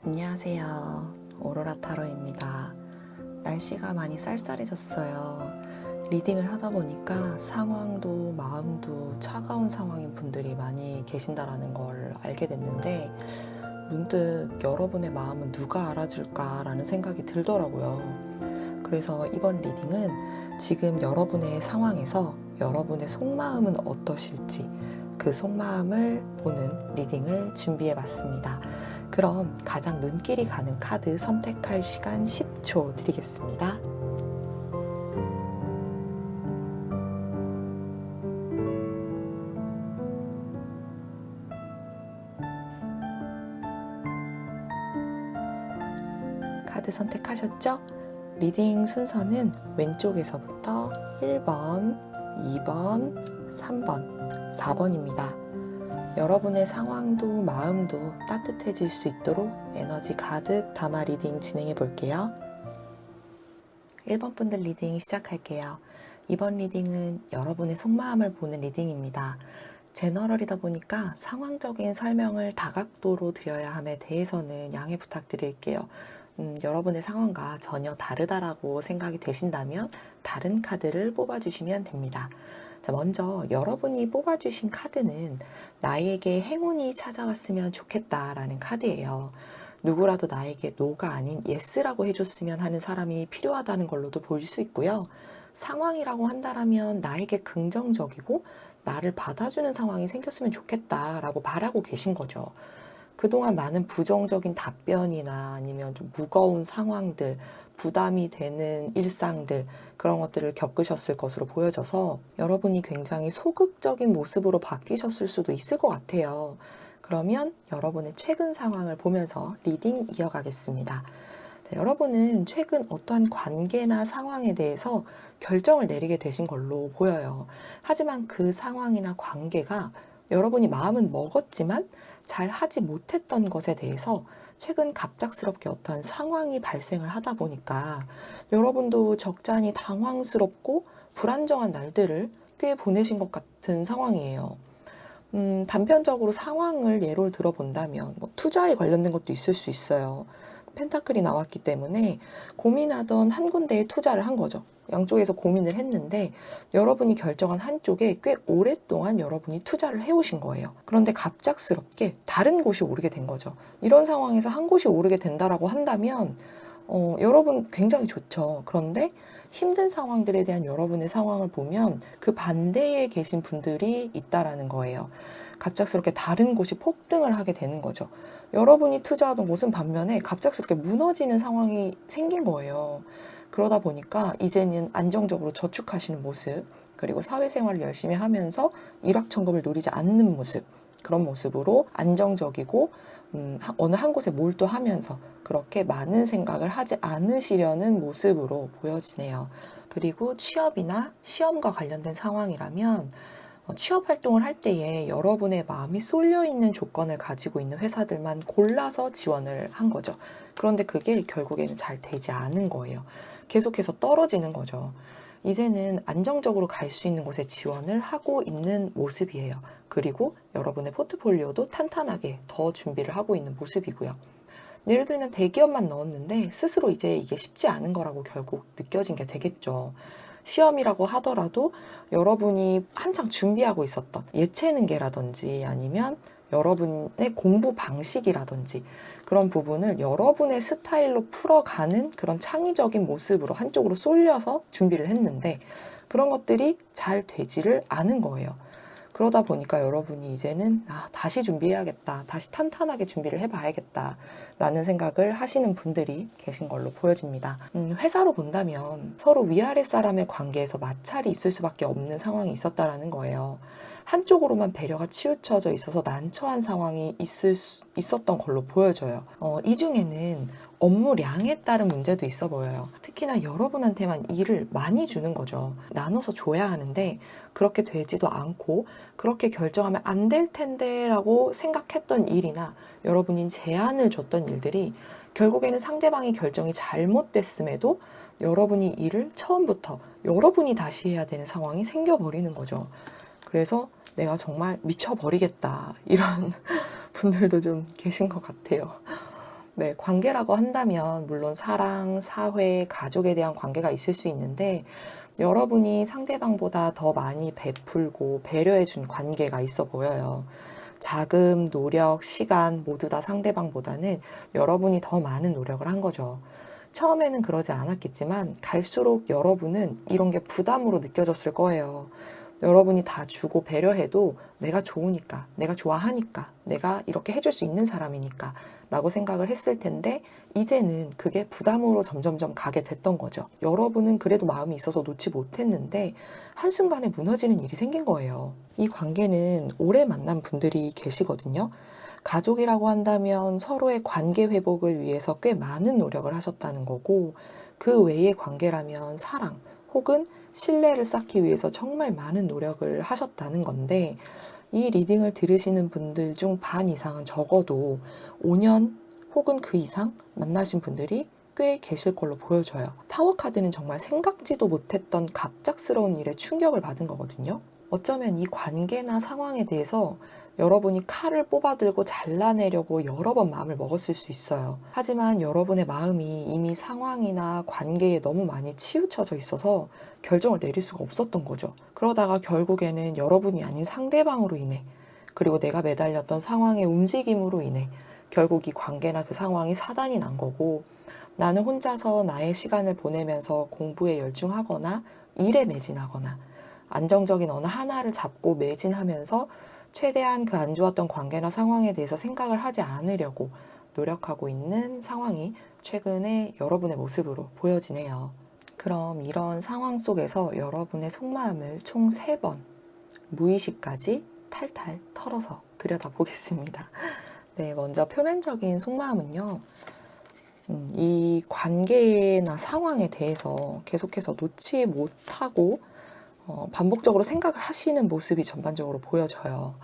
안녕하세요. 오로라 타로입니다. 날씨가 많이 쌀쌀해졌어요. 리딩을 하다 보니까 상황도 마음도 차가운 상황인 분들이 많이 계신다라는 걸 알게 됐는데 문득 여러분의 마음은 누가 알아줄까라는 생각이 들더라고요. 그래서 이번 리딩은 지금 여러분의 상황에서 여러분의 속마음은 어떠실지 그 속마음을 보는 리딩을 준비해 봤습니다. 그럼 가장 눈길이 가는 카드 선택할 시간 10초 드리겠습니다. 카드 선택하셨죠? 리딩 순서는 왼쪽에서부터 1번, 2번, 3번, 4번입니다. 여러분의 상황도 마음도 따뜻해질 수 있도록 에너지 가득 담아 리딩 진행해 볼게요. 1번 분들 리딩 시작할게요. 이번 리딩은 여러분의 속마음을 보는 리딩입니다. 제너럴이다 보니까 상황적인 설명을 다각도로 드려야 함에 대해서는 양해 부탁드릴게요. 여러분의 상황과 전혀 다르다라고 생각이 되신다면 다른 카드를 뽑아주시면 됩니다. 자, 먼저 여러분이 뽑아주신 카드는 나에게 행운이 찾아왔으면 좋겠다라는 카드예요. 누구라도 나에게 노가 아닌 예스라고 해줬으면 하는 사람이 필요하다는 걸로도 볼 수 있고요. 상황이라고 한다면 나에게 긍정적이고 나를 받아주는 상황이 생겼으면 좋겠다라고 바라고 계신 거죠. 그동안 많은 부정적인 답변이나 아니면 좀 무거운 상황들, 부담이 되는 일상들, 그런 것들을 겪으셨을 것으로 보여져서 여러분이 굉장히 소극적인 모습으로 바뀌셨을 수도 있을 것 같아요. 그러면 여러분의 최근 상황을 보면서 리딩 이어가겠습니다. 여러분은 최근 어떠한 관계나 상황에 대해서 결정을 내리게 되신 걸로 보여요. 하지만 그 상황이나 관계가 여러분이 마음은 먹었지만 잘 하지 못했던 것에 대해서 최근 갑작스럽게 어떠한 상황이 발생을 하다 보니까 여러분도 적잖이 당황스럽고 불안정한 날들을 꽤 보내신 것 같은 상황이에요. 단편적으로 상황을 예로 들어본다면 투자에 관련된 것도 있을 수 있어요. 펜타클이 나왔기 때문에 고민하던 한 군데에 투자를 한 거죠. 양쪽에서 고민을 했는데 여러분이 결정한 한쪽에 꽤 오랫동안 여러분이 투자를 해오신 거예요. 그런데 갑작스럽게 다른 곳이 오르게 된 거죠. 이런 상황에서 한 곳이 오르게 된다라고 한다면 여러분 굉장히 좋죠. 그런데 힘든 상황들에 대한 여러분의 상황을 보면 그 반대에 계신 분들이 있다라는 거예요. 갑작스럽게 다른 곳이 폭등을 하게 되는 거죠. 여러분이 투자하던 곳은 반면에 갑작스럽게 무너지는 상황이 생긴 거예요. 그러다 보니까 이제는 안정적으로 저축하시는 모습, 그리고 사회생활을 열심히 하면서 일확천금을 노리지 않는 모습, 그런 모습으로 안정적이고 어느 한 곳에 몰두하면서 그렇게 많은 생각을 하지 않으시려는 모습으로 보여지네요. 그리고 취업이나 시험과 관련된 상황이라면 취업 활동을 할 때에 여러분의 마음이 쏠려 있는 조건을 가지고 있는 회사들만 골라서 지원을 한 거죠. 그런데 그게 결국에는 잘 되지 않은 거예요. 계속해서 떨어지는 거죠. 이제는 안정적으로 갈 수 있는 곳에 지원을 하고 있는 모습이에요. 그리고 여러분의 포트폴리오도 탄탄하게 더 준비를 하고 있는 모습이고요. 예를 들면 대기업만 넣었는데 스스로 이제 이게 쉽지 않은 거라고 결국 느껴진 게 되겠죠. 시험이라고 하더라도 여러분이 한창 준비하고 있었던 예체능계라든지 아니면 여러분의 공부 방식이라든지 그런 부분을 여러분의 스타일로 풀어가는 그런 창의적인 모습으로 한쪽으로 쏠려서 준비를 했는데 그런 것들이 잘 되지를 않은 거예요. 그러다 보니까 여러분이 이제는 다시 준비해야겠다, 다시 탄탄하게 준비를 해봐야겠다 라는 생각을 하시는 분들이 계신 걸로 보여집니다. 회사로 본다면 서로 위아래 사람의 관계에서 마찰이 있을 수밖에 없는 상황이 있었다라는 거예요. 한쪽으로만 배려가 치우쳐져 있어서 난처한 상황이 있었던 걸로 보여져요. 이 중에는 업무량에 따른 문제도 있어 보여요. 특히나 여러분한테만 일을 많이 주는 거죠. 나눠서 줘야 하는데 그렇게 되지도 않고 그렇게 결정하면 안 될 텐데 라고 생각했던 일이나 여러분이 제안을 줬던 일들이 결국에는 상대방의 결정이 잘못됐음에도 여러분이 일을 처음부터 여러분이 다시 해야 되는 상황이 생겨버리는 거죠. 그래서 내가 정말 미쳐버리겠다 이런 분들도 좀 계신 것 같아요. 네, 관계라고 한다면 물론 사랑, 사회, 가족에 대한 관계가 있을 수 있는데 여러분이 상대방보다 더 많이 베풀고 배려해준 관계가 있어 보여요. 자금, 노력, 시간 모두 다 상대방보다는 여러분이 더 많은 노력을 한 거죠. 처음에는 그러지 않았겠지만 갈수록 여러분은 이런 게 부담으로 느껴졌을 거예요. 여러분이 다 주고 배려해도 내가 좋으니까, 내가 좋아하니까, 내가 이렇게 해줄 수 있는 사람이니까 라고 생각을 했을 텐데 이제는 그게 부담으로 점점점 가게 됐던 거죠. 여러분은 그래도 마음이 있어서 놓지 못했는데 한순간에 무너지는 일이 생긴 거예요. 이 관계는 오래 만난 분들이 계시거든요. 가족이라고 한다면 서로의 관계 회복을 위해서 꽤 많은 노력을 하셨다는 거고 그 외의 관계라면 사랑 혹은 신뢰를 쌓기 위해서 정말 많은 노력을 하셨다는 건데 이 리딩을 들으시는 분들 중 반 이상은 적어도 5년 혹은 그 이상 만나신 분들이 꽤 계실 걸로 보여져요. 타워 카드는 정말 생각지도 못했던 갑작스러운 일에 충격을 받은 거거든요. 어쩌면 이 관계나 상황에 대해서 여러분이 칼을 뽑아들고 잘라내려고 여러 번 마음을 먹었을 수 있어요. 하지만 여러분의 마음이 이미 상황이나 관계에 너무 많이 치우쳐져 있어서 결정을 내릴 수가 없었던 거죠. 그러다가 결국에는 여러분이 아닌 상대방으로 인해 그리고 내가 매달렸던 상황의 움직임으로 인해 결국 이 관계나 그 상황이 사단이 난 거고 나는 혼자서 나의 시간을 보내면서 공부에 열중하거나 일에 매진하거나 안정적인 어느 하나를 잡고 매진하면서 최대한 그 안 좋았던 관계나 상황에 대해서 생각을 하지 않으려고 노력하고 있는 상황이 최근에 여러분의 모습으로 보여지네요. 그럼 이런 상황 속에서 여러분의 속마음을 총 3번 무의식까지 탈탈 털어서 들여다보겠습니다. 네, 먼저 표면적인 속마음은요. 이 관계나 상황에 대해서 계속해서 놓지 못하고 반복적으로 생각을 하시는 모습이 전반적으로 보여져요.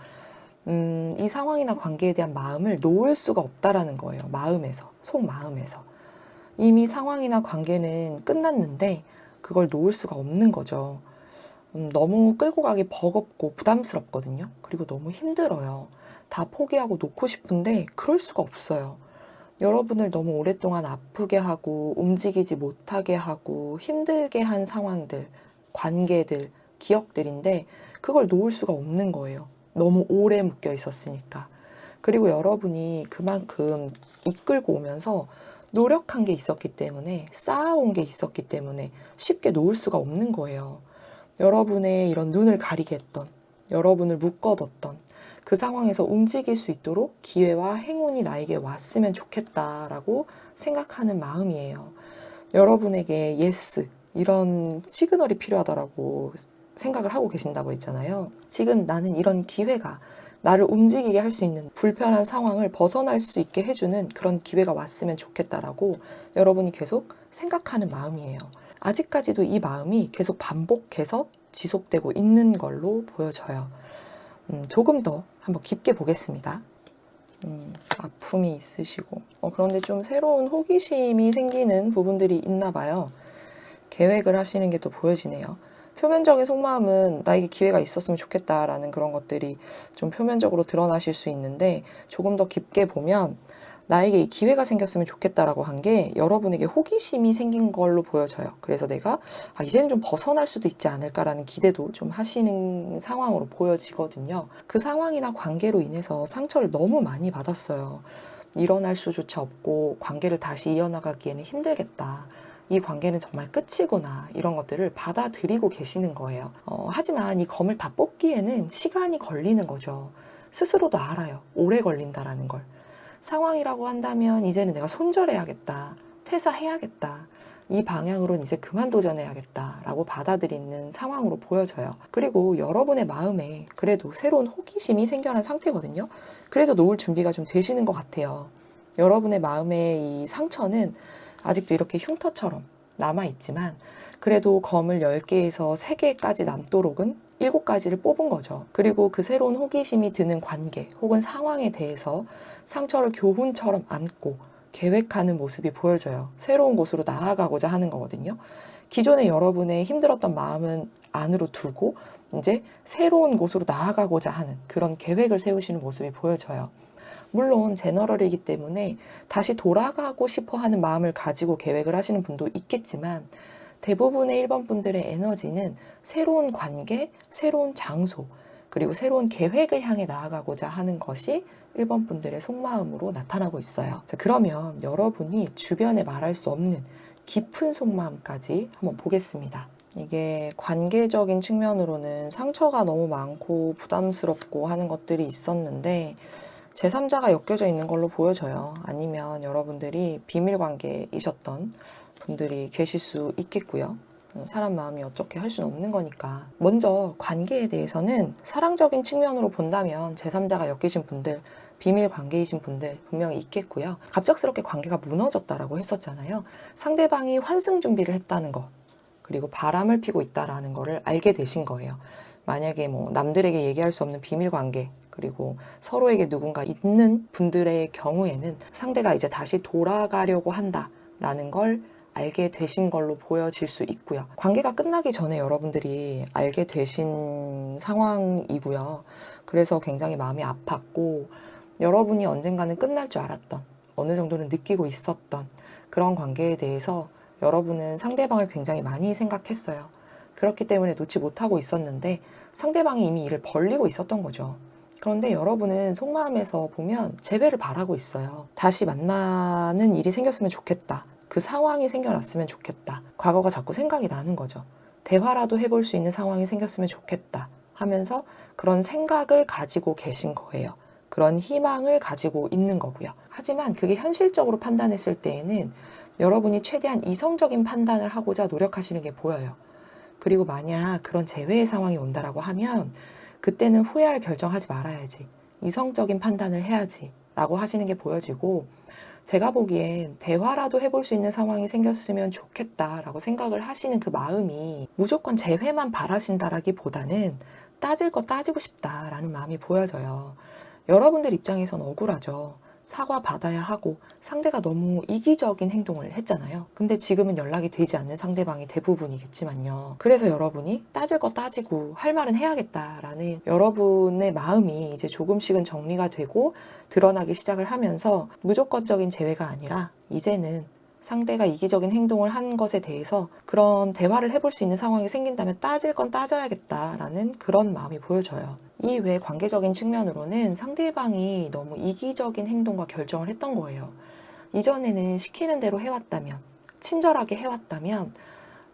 이 상황이나 관계에 대한 마음을 놓을 수가 없다라는 거예요. 마음에서, 속마음에서. 이미 상황이나 관계는 끝났는데 그걸 놓을 수가 없는 거죠. 너무 끌고 가기 버겁고 부담스럽거든요. 그리고 너무 힘들어요. 다 포기하고 놓고 싶은데 그럴 수가 없어요. 여러분을 너무 오랫동안 아프게 하고 움직이지 못하게 하고 힘들게 한 상황들, 관계들, 기억들인데 그걸 놓을 수가 없는 거예요. 너무 오래 묶여 있었으니까. 그리고 여러분이 그만큼 이끌고 오면서 노력한 게 있었기 때문에 쌓아온 게 있었기 때문에 쉽게 놓을 수가 없는 거예요. 여러분의 이런 눈을 가리게 했던, 여러분을 묶어뒀던 그 상황에서 움직일 수 있도록 기회와 행운이 나에게 왔으면 좋겠다라고 생각하는 마음이에요. 여러분에게 예스, 이런 시그널이 필요하다라고 생각을 하고 계신다고 했잖아요. 지금 나는 이런 기회가 나를 움직이게 할 수 있는 불편한 상황을 벗어날 수 있게 해주는 그런 기회가 왔으면 좋겠다라고 여러분이 계속 생각하는 마음이에요. 아직까지도 이 마음이 계속 반복해서 지속되고 있는 걸로 보여져요. 조금 더 한번 깊게 보겠습니다. 아픔이 있으시고 그런데 좀 새로운 호기심이 생기는 부분들이 있나 봐요. 계획을 하시는 게 또 보여지네요. 표면적인 속마음은 나에게 기회가 있었으면 좋겠다라는 그런 것들이 좀 표면적으로 드러나실 수 있는데 조금 더 깊게 보면 나에게 이 기회가 생겼으면 좋겠다라고 한 게 여러분에게 호기심이 생긴 걸로 보여져요. 그래서 내가 이제는 좀 벗어날 수도 있지 않을까라는 기대도 좀 하시는 상황으로 보여지거든요. 그 상황이나 관계로 인해서 상처를 너무 많이 받았어요. 일어날 수조차 없고 관계를 다시 이어나가기에는 힘들겠다. 이 관계는 정말 끝이구나. 이런 것들을 받아들이고 계시는 거예요. 하지만 이 검을 다 뽑기에는 시간이 걸리는 거죠. 스스로도 알아요. 오래 걸린다라는 걸. 상황이라고 한다면 이제는 내가 손절해야겠다. 퇴사해야겠다. 이 방향으로는 이제 그만 도전해야겠다라고 받아들이는 상황으로 보여져요. 그리고 여러분의 마음에 그래도 새로운 호기심이 생겨난 상태거든요. 그래서 놓을 준비가 좀 되시는 것 같아요. 여러분의 마음의 이 상처는 아직도 이렇게 흉터처럼 남아있지만 그래도 검을 10개에서 3개까지 남도록은 7가지를 뽑은 거죠. 그리고 그 새로운 호기심이 드는 관계 혹은 상황에 대해서 상처를 교훈처럼 안고 계획하는 모습이 보여져요. 새로운 곳으로 나아가고자 하는 거거든요. 기존에 여러분의 힘들었던 마음은 안으로 두고 이제 새로운 곳으로 나아가고자 하는 그런 계획을 세우시는 모습이 보여져요. 물론 제너럴이기 때문에 다시 돌아가고 싶어 하는 마음을 가지고 계획을 하시는 분도 있겠지만 대부분의 1번 분들의 에너지는 새로운 관계, 새로운 장소, 그리고 새로운 계획을 향해 나아가고자 하는 것이 1번 분들의 속마음으로 나타나고 있어요. 자, 그러면 여러분이 주변에 말할 수 없는 깊은 속마음까지 한번 보겠습니다. 이게 관계적인 측면으로는 상처가 너무 많고 부담스럽고 하는 것들이 있었는데 제3자가 엮여져 있는 걸로 보여져요. 아니면 여러분들이 비밀 관계이셨던 분들이 계실 수 있겠고요. 사람 마음이 어떻게 할 수는 없는 거니까. 먼저 관계에 대해서는 사랑적인 측면으로 본다면 제3자가 엮이신 분들, 비밀 관계이신 분들 분명히 있겠고요. 갑작스럽게 관계가 무너졌다라고 했었잖아요. 상대방이 환승 준비를 했다는 거, 그리고 바람을 피고 있다라는 거를 알게 되신 거예요. 만약에 뭐 남들에게 얘기할 수 없는 비밀 관계, 그리고 서로에게 누군가 있는 분들의 경우에는 상대가 이제 다시 돌아가려고 한다라는 걸 알게 되신 걸로 보여질 수 있고요. 관계가 끝나기 전에 여러분들이 알게 되신 상황이고요. 그래서 굉장히 마음이 아팠고 여러분이 언젠가는 끝날 줄 알았던, 어느 정도는 느끼고 있었던 그런 관계에 대해서 여러분은 상대방을 굉장히 많이 생각했어요. 그렇기 때문에 놓지 못하고 있었는데 상대방이 이미 이를 벌리고 있었던 거죠. 그런데 여러분은 속마음에서 보면 재회를 바라고 있어요. 다시 만나는 일이 생겼으면 좋겠다. 그 상황이 생겨났으면 좋겠다. 과거가 자꾸 생각이 나는 거죠. 대화라도 해볼 수 있는 상황이 생겼으면 좋겠다 하면서 그런 생각을 가지고 계신 거예요. 그런 희망을 가지고 있는 거고요. 하지만 그게 현실적으로 판단했을 때에는 여러분이 최대한 이성적인 판단을 하고자 노력하시는 게 보여요. 그리고 만약 그런 재회의 상황이 온다라고 하면 그때는 후회할 결정하지 말아야지. 이성적인 판단을 해야지 라고 하시는 게 보여지고, 제가 보기엔 대화라도 해볼 수 있는 상황이 생겼으면 좋겠다라고 생각을 하시는 그 마음이 무조건 재회만 바라신다라기보다는 따질 거 따지고 싶다라는 마음이 보여져요. 여러분들 입장에서는 억울하죠. 사과받아야 하고 상대가 너무 이기적인 행동을 했잖아요. 근데 지금은 연락이 되지 않는 상대방이 대부분이겠지만요. 그래서 여러분이 따질 거 따지고 할 말은 해야겠다라는 여러분의 마음이 이제 조금씩은 정리가 되고 드러나기 시작을 하면서 무조건적인 재회가 아니라 이제는 상대가 이기적인 행동을 한 것에 대해서 그런 대화를 해볼 수 있는 상황이 생긴다면 따질 건 따져야겠다라는 그런 마음이 보여져요. 이 외 관계적인 측면으로는 상대방이 너무 이기적인 행동과 결정을 했던 거예요. 이전에는 시키는 대로 해왔다면, 친절하게 해왔다면,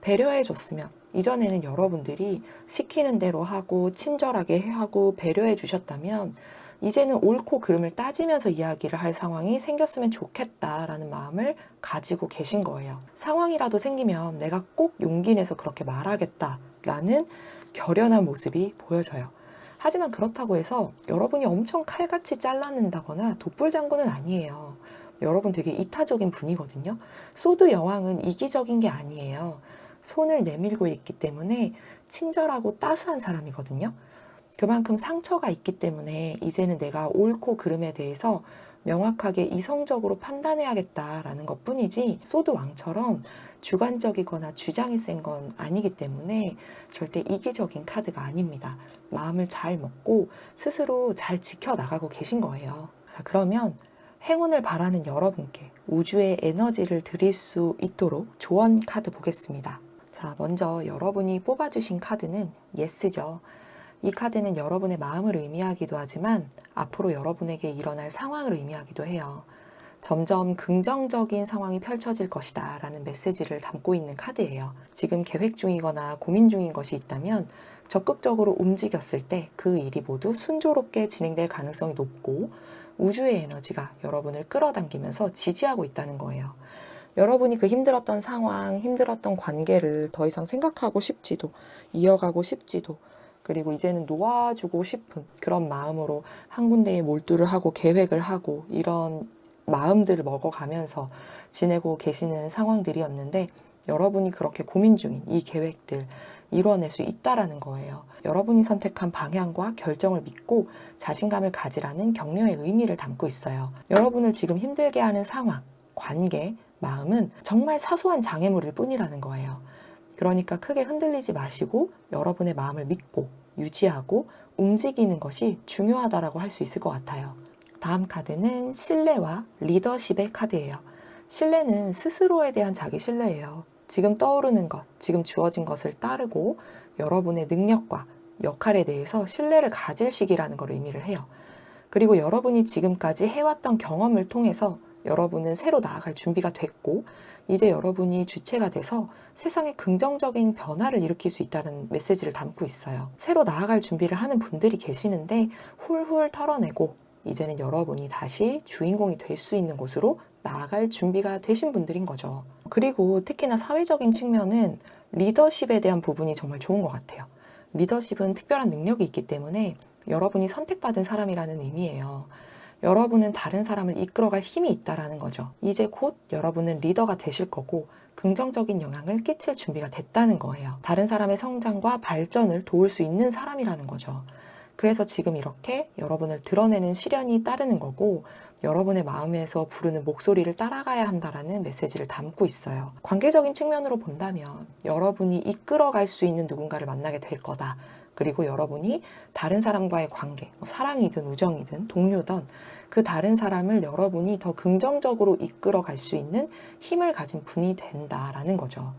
배려해줬으면, 이전에는 여러분들이 시키는 대로 하고 친절하게 하고 배려해 주셨다면 이제는 옳고 그름을 따지면서 이야기를 할 상황이 생겼으면 좋겠다라는 마음을 가지고 계신 거예요. 상황이라도 생기면 내가 꼭 용기 내서 그렇게 말하겠다라는 결연한 모습이 보여져요. 하지만 그렇다고 해서 여러분이 엄청 칼같이 잘라낸다거나 독불장군은 아니에요. 여러분 되게 이타적인 분이거든요. 소드 여왕은 이기적인 게 아니에요. 손을 내밀고 있기 때문에 친절하고 따스한 사람이거든요. 그만큼 상처가 있기 때문에 이제는 내가 옳고 그름에 대해서 명확하게 이성적으로 판단해야겠다라는 것뿐이지 소드 왕처럼 주관적이거나 주장이 센 건 아니기 때문에 절대 이기적인 카드가 아닙니다. 마음을 잘 먹고 스스로 잘 지켜나가고 계신 거예요. 그러면 행운을 바라는 여러분께 우주의 에너지를 드릴 수 있도록 조언 카드 보겠습니다. 자, 먼저 여러분이 뽑아주신 카드는 예스죠. 이 카드는 여러분의 마음을 의미하기도 하지만 앞으로 여러분에게 일어날 상황을 의미하기도 해요. 점점 긍정적인 상황이 펼쳐질 것이다 라는 메시지를 담고 있는 카드예요. 지금 계획 중이거나 고민 중인 것이 있다면 적극적으로 움직였을 때 그 일이 모두 순조롭게 진행될 가능성이 높고 우주의 에너지가 여러분을 끌어당기면서 지지하고 있다는 거예요. 여러분이 그 힘들었던 상황, 힘들었던 관계를 더 이상 생각하고 싶지도, 이어가고 싶지도, 그리고 이제는 놓아주고 싶은 그런 마음으로 한 군데에 몰두를 하고 계획을 하고 이런 마음들을 먹어가면서 지내고 계시는 상황들이었는데 여러분이 그렇게 고민 중인 이 계획들 이뤄낼 수 있다라는 거예요. 여러분이 선택한 방향과 결정을 믿고 자신감을 가지라는 격려의 의미를 담고 있어요. 여러분을 지금 힘들게 하는 상황, 관계, 마음은 정말 사소한 장애물일 뿐이라는 거예요. 그러니까 크게 흔들리지 마시고 여러분의 마음을 믿고 유지하고 움직이는 것이 중요하다라고 할 수 있을 것 같아요. 다음 카드는 신뢰와 리더십의 카드예요. 신뢰는 스스로에 대한 자기 신뢰예요. 지금 떠오르는 것, 지금 주어진 것을 따르고 여러분의 능력과 역할에 대해서 신뢰를 가질 시기라는 걸 의미를 해요. 그리고 여러분이 지금까지 해왔던 경험을 통해서 여러분은 새로 나아갈 준비가 됐고 이제 여러분이 주체가 돼서 세상에 긍정적인 변화를 일으킬 수 있다는 메시지를 담고 있어요. 새로 나아갈 준비를 하는 분들이 계시는데 훌훌 털어내고 이제는 여러분이 다시 주인공이 될 수 있는 곳으로 나아갈 준비가 되신 분들인 거죠. 그리고 특히나 사회적인 측면은 리더십에 대한 부분이 정말 좋은 것 같아요. 리더십은 특별한 능력이 있기 때문에 여러분이 선택받은 사람이라는 의미예요. 여러분은 다른 사람을 이끌어갈 힘이 있다라는 거죠. 이제 곧 여러분은 리더가 되실 거고 긍정적인 영향을 끼칠 준비가 됐다는 거예요. 다른 사람의 성장과 발전을 도울 수 있는 사람이라는 거죠. 그래서 지금 이렇게 여러분을 드러내는 시련이 따르는 거고 여러분의 마음에서 부르는 목소리를 따라가야 한다라는 메시지를 담고 있어요. 관계적인 측면으로 본다면 여러분이 이끌어갈 수 있는 누군가를 만나게 될 거다. 그리고 여러분이 다른 사람과의 관계, 사랑이든 우정이든 동료든 그 다른 사람을 여러분이 더 긍정적으로 이끌어갈 수 있는 힘을 가진 분이 된다라는 거죠.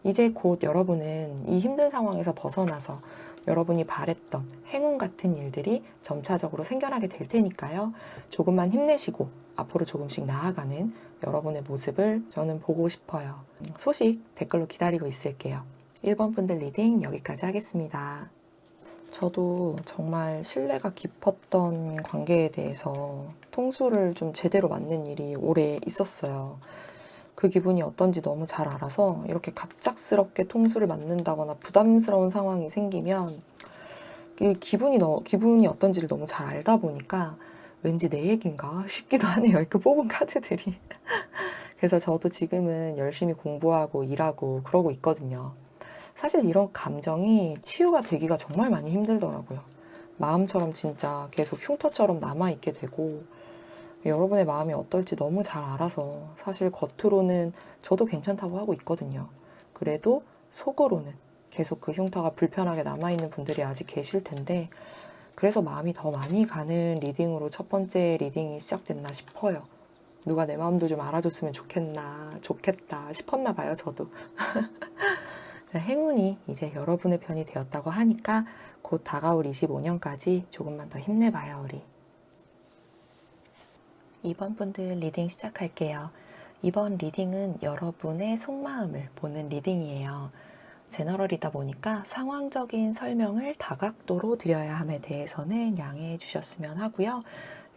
이제 곧 여러분은 이 힘든 상황에서 벗어나서 여러분이 바랬던 행운 같은 일들이 점차적으로 생겨나게 될 테니까요. 조금만 힘내시고 앞으로 조금씩 나아가는 여러분의 모습을 저는 보고 싶어요. 소식 댓글로 기다리고 있을게요. 1번 분들 리딩 여기까지 하겠습니다. 저도 정말 신뢰가 깊었던 관계에 대해서 통수를 좀 제대로 맞는 일이 오래 있었어요. 그 기분이 어떤지 너무 잘 알아서 이렇게 갑작스럽게 통수를 맞는다거나 부담스러운 상황이 생기면 이 기분이 어떤지를 너무 잘 알다 보니까 왠지 내 얘긴가 싶기도 하네요. 이렇게 뽑은 카드들이. 그래서 저도 지금은 열심히 공부하고 일하고 그러고 있거든요. 사실 이런 감정이 치유가 되기가 정말 많이 힘들더라고요. 마음처럼 진짜 계속 흉터처럼 남아있게 되고 여러분의 마음이 어떨지 너무 잘 알아서 사실 겉으로는 저도 괜찮다고 하고 있거든요. 그래도 속으로는 계속 그 흉터가 불편하게 남아있는 분들이 아직 계실 텐데 그래서 마음이 더 많이 가는 리딩으로 첫 번째 리딩이 시작됐나 싶어요. 누가 내 마음도 좀 알아줬으면 좋겠다 싶었나 봐요, 저도. 행운이 이제 여러분의 편이 되었다고 하니까 곧 다가올 25년까지 조금만 더 힘내봐요, 우리. 2번 분들 리딩 시작할게요. 이번 리딩은 여러분의 속마음을 보는 리딩이에요. 제너럴이다 보니까 상황적인 설명을 다각도로 드려야 함에 대해서는 양해해 주셨으면 하고요.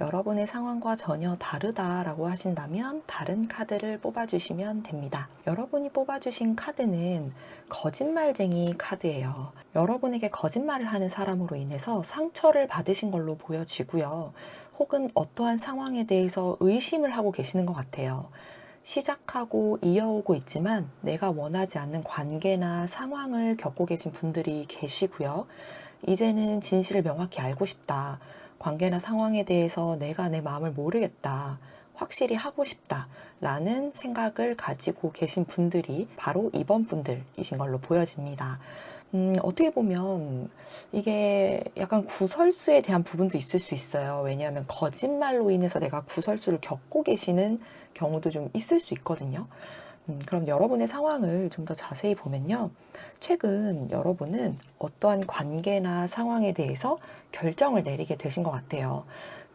여러분의 상황과 전혀 다르다라고 하신다면 다른 카드를 뽑아주시면 됩니다. 여러분이 뽑아주신 카드는 거짓말쟁이 카드예요. 여러분에게 거짓말을 하는 사람으로 인해서 상처를 받으신 걸로 보여지고요. 혹은 어떠한 상황에 대해서 의심을 하고 계시는 것 같아요. 시작하고 이어오고 있지만 내가 원하지 않는 관계나 상황을 겪고 계신 분들이 계시고요. 이제는 진실을 명확히 알고 싶다. 관계나 상황에 대해서 내가 내 마음을 모르겠다. 확실히 하고 싶다. 라는 생각을 가지고 계신 분들이 바로 2번 분들이신 걸로 보여집니다. 어떻게 보면 이게 약간 구설수에 대한 부분도 있을 수 있어요. 왜냐하면 거짓말로 인해서 내가 구설수를 겪고 계시는 경우도 좀 있을 수 있거든요. 그럼 여러분의 상황을 좀 더 자세히 보면요. 최근 여러분은 어떠한 관계나 상황에 대해서 결정을 내리게 되신 것 같아요.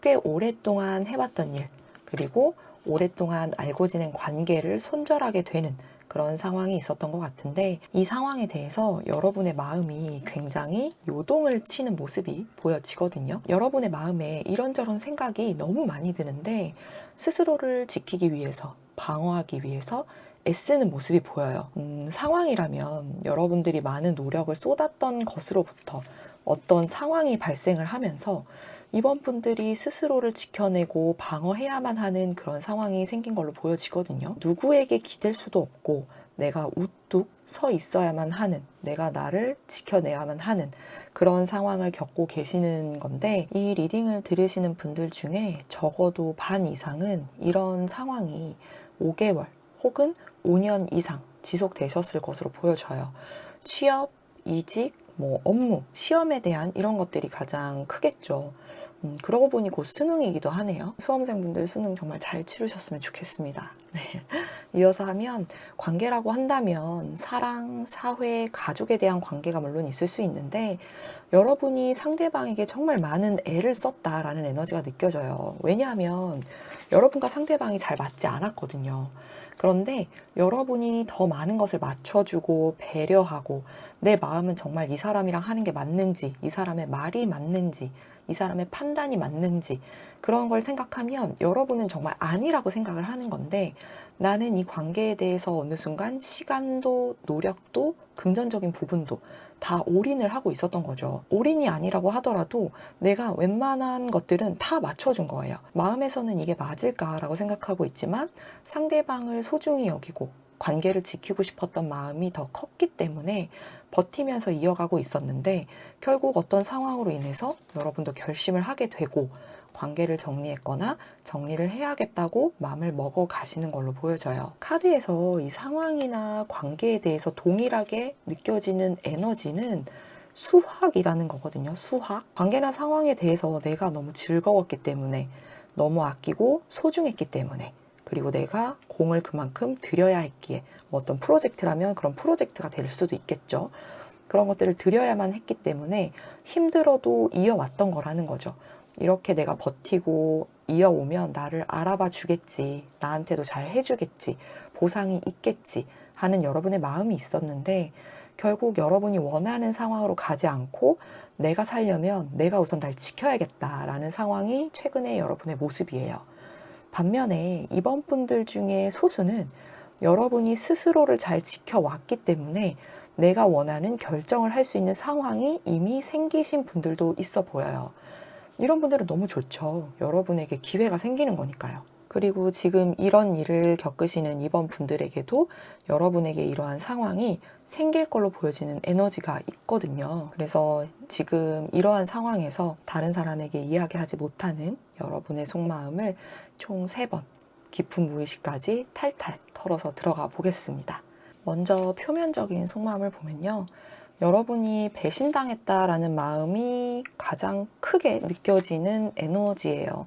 꽤 오랫동안 해왔던 일, 그리고 오랫동안 알고 지낸 관계를 손절하게 되는 그런 상황이 있었던 것 같은데 이 상황에 대해서 여러분의 마음이 굉장히 요동을 치는 모습이 보여지거든요. 여러분의 마음에 이런저런 생각이 너무 많이 드는데 스스로를 지키기 위해서, 방어하기 위해서 애쓰는 모습이 보여요. 상황이라면 여러분들이 많은 노력을 쏟았던 것으로부터 어떤 상황이 발생을 하면서 이번 분들이 스스로를 지켜내고 방어해야만 하는 그런 상황이 생긴 걸로 보여지거든요. 누구에게 기댈 수도 없고 내가 우뚝 서 있어야만 하는, 내가 나를 지켜내야만 하는 그런 상황을 겪고 계시는 건데 이 리딩을 들으시는 분들 중에 적어도 반 이상은 이런 상황이 5개월 혹은 5년 이상 지속되셨을 것으로 보여져요. 취업, 이직, 업무, 시험에 대한 이런 것들이 가장 크겠죠. 그러고 보니 곧 수능이기도 하네요. 수험생분들 수능 정말 잘 치르셨으면 좋겠습니다. 네. 이어서 하면 관계라고 한다면 사랑, 사회, 가족에 대한 관계가 물론 있을 수 있는데 여러분이 상대방에게 정말 많은 애를 썼다라는 에너지가 느껴져요. 왜냐하면 여러분과 상대방이 잘 맞지 않았거든요. 그런데 여러분이 더 많은 것을 맞춰주고 배려하고 내 마음은 정말 이 사람이랑 하는 게 맞는지, 이 사람의 말이 맞는지, 이 사람의 판단이 맞는지 그런 걸 생각하면 여러분은 정말 아니라고 생각을 하는 건데 나는 이 관계에 대해서 어느 순간 시간도 노력도 금전적인 부분도 다 올인을 하고 있었던 거죠. 올인이 아니라고 하더라도 내가 웬만한 것들은 다 맞춰준 거예요. 마음에서는 이게 맞을까라고 생각하고 있지만 상대방을 소중히 여기고 관계를 지키고 싶었던 마음이 더 컸기 때문에 버티면서 이어가고 있었는데 결국 어떤 상황으로 인해서 여러분도 결심을 하게 되고 관계를 정리했거나 정리를 해야겠다고 마음을 먹어 가시는 걸로 보여져요. 카드에서 이 상황이나 관계에 대해서 동일하게 느껴지는 에너지는 수학이라는 거거든요. 수학. 관계나 상황에 대해서 내가 너무 즐거웠기 때문에 너무 아끼고 소중했기 때문에 그리고 내가 공을 그만큼 들여야 했기에 어떤 프로젝트라면 그런 프로젝트가 될 수도 있겠죠. 그런 것들을 들여야만 했기 때문에 힘들어도 이어왔던 거라는 거죠. 이렇게 내가 버티고 이어오면 나를 알아봐 주겠지, 나한테도 잘 해주겠지, 보상이 있겠지 하는 여러분의 마음이 있었는데 결국 여러분이 원하는 상황으로 가지 않고 내가 살려면 내가 우선 날 지켜야겠다라는 상황이 최근의 여러분의 모습이에요. 반면에 이번 분들 중에 소수는 여러분이 스스로를 잘 지켜왔기 때문에 내가 원하는 결정을 할 수 있는 상황이 이미 생기신 분들도 있어 보여요. 이런 분들은 너무 좋죠. 여러분에게 기회가 생기는 거니까요. 그리고 지금 이런 일을 겪으시는 이번 분들에게도 여러분에게 이러한 상황이 생길 걸로 보여지는 에너지가 있거든요. 그래서 지금 이러한 상황에서 다른 사람에게 이야기하지 못하는 여러분의 속마음을 총 3번 깊은 무의식까지 탈탈 털어서 들어가 보겠습니다. 먼저 표면적인 속마음을 보면요. 여러분이 배신당했다라는 마음이 가장 크게 느껴지는 에너지예요.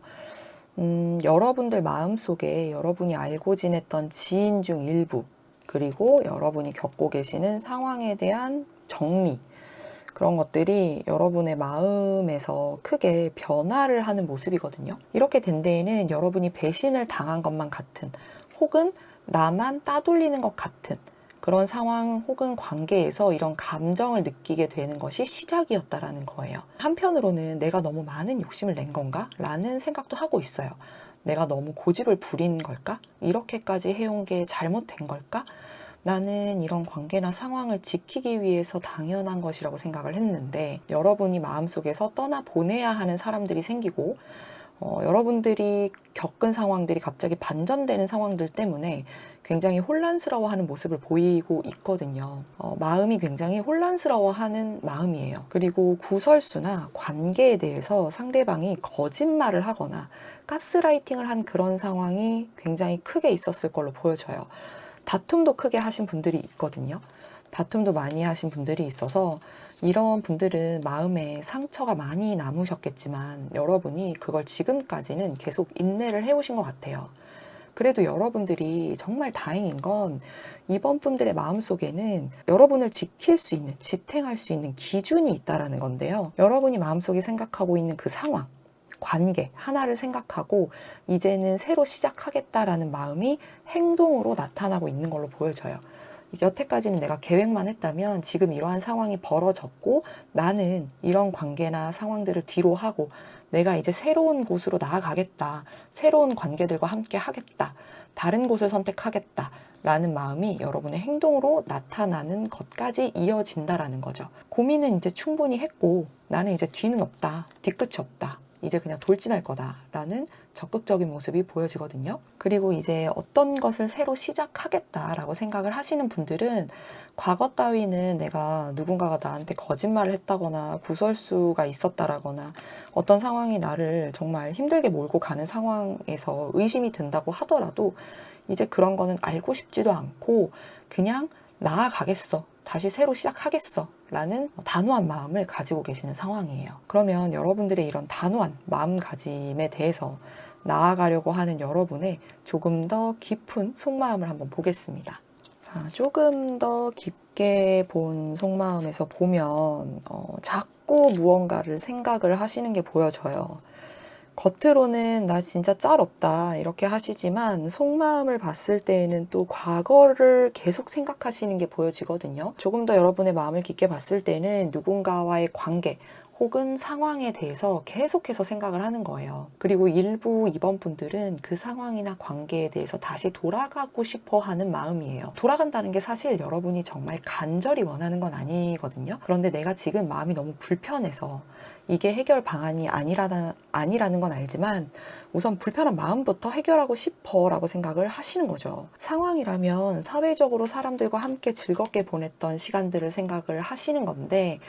여러분들 마음속에 여러분이 알고 지냈던 지인 중 일부, 그리고 여러분이 겪고 계시는 상황에 대한 정리, 그런 것들이 여러분의 마음에서 크게 변화를 하는 모습이거든요. 이렇게 된 데에는 여러분이 배신을 당한 것만 같은, 혹은 나만 따돌리는 것 같은 그런 상황 혹은 관계에서 이런 감정을 느끼게 되는 것이 시작이었다라는 거예요. 한편으로는 내가 너무 많은 욕심을 낸 건가? 라는 생각도 하고 있어요. 내가 너무 고집을 부린 걸까? 이렇게까지 해온 게 잘못된 걸까? 나는 이런 관계나 상황을 지키기 위해서 당연한 것이라고 생각을 했는데 여러분이 마음속에서 떠나보내야 하는 사람들이 생기고 여러분들이 겪은 상황들이 갑자기 반전되는 상황들 때문에 굉장히 혼란스러워하는 모습을 보이고 있거든요. 마음이 굉장히 혼란스러워하는 마음이에요. 그리고 구설수나 관계에 대해서 상대방이 거짓말을 하거나 가스라이팅을 한 그런 상황이 굉장히 크게 있었을 걸로 보여져요. 다툼도 크게 하신 분들이 있거든요. 다툼도 많이 하신 분들이 있어서 이런 분들은 마음에 상처가 많이 남으셨겠지만 여러분이 그걸 지금까지는 계속 인내를 해오신 것 같아요. 그래도 여러분들이 정말 다행인 건 이번 분들의 마음속에는 여러분을 지킬 수 있는, 지탱할 수 있는 기준이 있다는 건데요. 여러분이 마음속에 생각하고 있는 그 상황, 관계 하나를 생각하고 이제는 새로 시작하겠다라는 마음이 행동으로 나타나고 있는 걸로 보여져요. 여태까지는 내가 계획만 했다면 지금 이러한 상황이 벌어졌고 나는 이런 관계나 상황들을 뒤로 하고 내가 이제 새로운 곳으로 나아가겠다. 새로운 관계들과 함께 하겠다. 다른 곳을 선택하겠다. 라는 마음이 여러분의 행동으로 나타나는 것까지 이어진다라는 거죠. 고민은 이제 충분히 했고 나는 이제 뒤는 없다. 뒤끝이 없다. 이제 그냥 돌진할 거다라는 적극적인 모습이 보여지거든요. 그리고 이제 어떤 것을 새로 시작하겠다라고 생각을 하시는 분들은 과거 따위는 내가 누군가가 나한테 거짓말을 했다거나 구설수가 있었다라거나 어떤 상황이 나를 정말 힘들게 몰고 가는 상황에서 의심이 든다고 하더라도 이제 그런 거는 알고 싶지도 않고 그냥 나아가겠어, 다시 새로 시작하겠어 라는 단호한 마음을 가지고 계시는 상황이에요. 그러면 여러분들의 이런 단호한 마음가짐에 대해서 나아가려고 하는 여러분의 조금 더 깊은 속마음을 한번 보겠습니다. 조금 더 깊게 본 속마음에서 보면 자꾸 무언가를 생각을 하시는 게 보여져요. 겉으로는 나 진짜 짤 없다 이렇게 하시지만 속마음을 봤을 때에는 또 과거를 계속 생각하시는 게 보여지거든요. 조금 더 여러분의 마음을 깊게 봤을 때는 누군가와의 관계 혹은 상황에 대해서 계속해서 생각을 하는 거예요. 그리고 일부 이번 분들은 그 상황이나 관계에 대해서 다시 돌아가고 싶어 하는 마음이에요. 돌아간다는 게 사실 여러분이 정말 간절히 원하는 건 아니거든요. 그런데 내가 지금 마음이 너무 불편해서 이게 해결 방안이 아니라는 건 알지만 우선 불편한 마음부터 해결하고 싶어 라고 생각을 하시는 거죠. 상황이라면 사회적으로 사람들과 함께 즐겁게 보냈던 시간들을 생각을 하시는 건데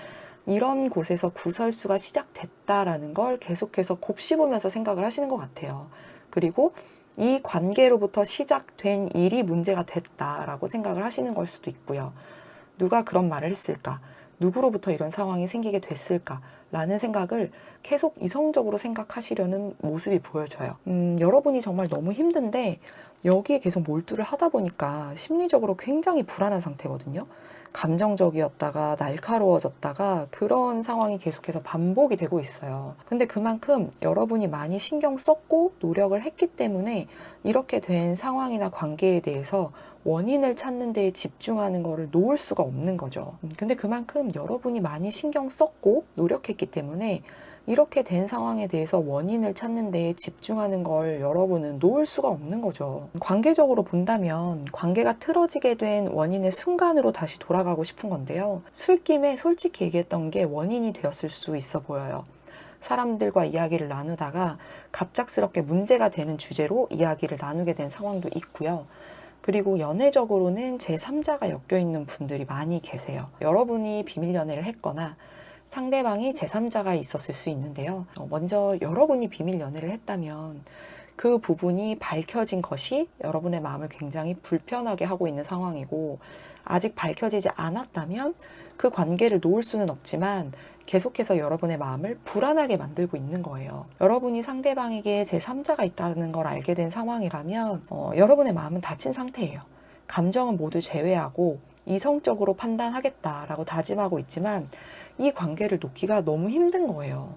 이런 곳에서 구설수가 시작됐다라는 걸 계속해서 곱씹으면서 생각을 하시는 것 같아요. 그리고 이 관계로부터 시작된 일이 문제가 됐다라고 생각을 하시는 걸 수도 있고요. 누가 그런 말을 했을까? 누구로부터 이런 상황이 생기게 됐을까? 라는 생각을 계속 이성적으로 생각하시려는 모습이 보여져요. 여러분이 정말 너무 힘든데 여기에 계속 몰두를 하다 보니까 심리적으로 굉장히 불안한 상태거든요. 감정적이었다가 날카로워졌다가 그런 상황이 계속해서 반복이 되고 있어요. 근데 그만큼 여러분이 많이 신경 썼고 노력을 했기 때문에 이렇게 된 상황이나 관계에 대해서 원인을 찾는 데에 집중하는 거를 놓을 수가 없는 거죠. 근데 그만큼 여러분이 많이 신경 썼고 노력했기 때문에 이렇게 된 상황에 대해서 원인을 찾는 데에 집중하는 걸 여러분은 놓을 수가 없는 거죠. 관계적으로 본다면 관계가 틀어지게 된 원인의 순간으로 다시 돌아가고 싶은 건데요. 술김에 솔직히 얘기했던 게 원인이 되었을 수 있어 보여요. 사람들과 이야기를 나누다가 갑작스럽게 문제가 되는 주제로 이야기를 나누게 된 상황도 있고요. 그리고 연애적으로는 제3자가 엮여있는 분들이 많이 계세요. 여러분이 비밀 연애를 했거나 상대방이 제3자가 있었을 수 있는데요. 먼저 여러분이 비밀 연애를 했다면 그 부분이 밝혀진 것이 여러분의 마음을 굉장히 불편하게 하고 있는 상황이고 아직 밝혀지지 않았다면 그 관계를 놓을 수는 없지만 계속해서 여러분의 마음을 불안하게 만들고 있는 거예요. 여러분이 상대방에게 제3자가 있다는 걸 알게 된 상황이라면 여러분의 마음은 닫힌 상태예요. 감정은 모두 제외하고 이성적으로 판단하겠다라고 다짐하고 있지만 이 관계를 놓기가 너무 힘든 거예요.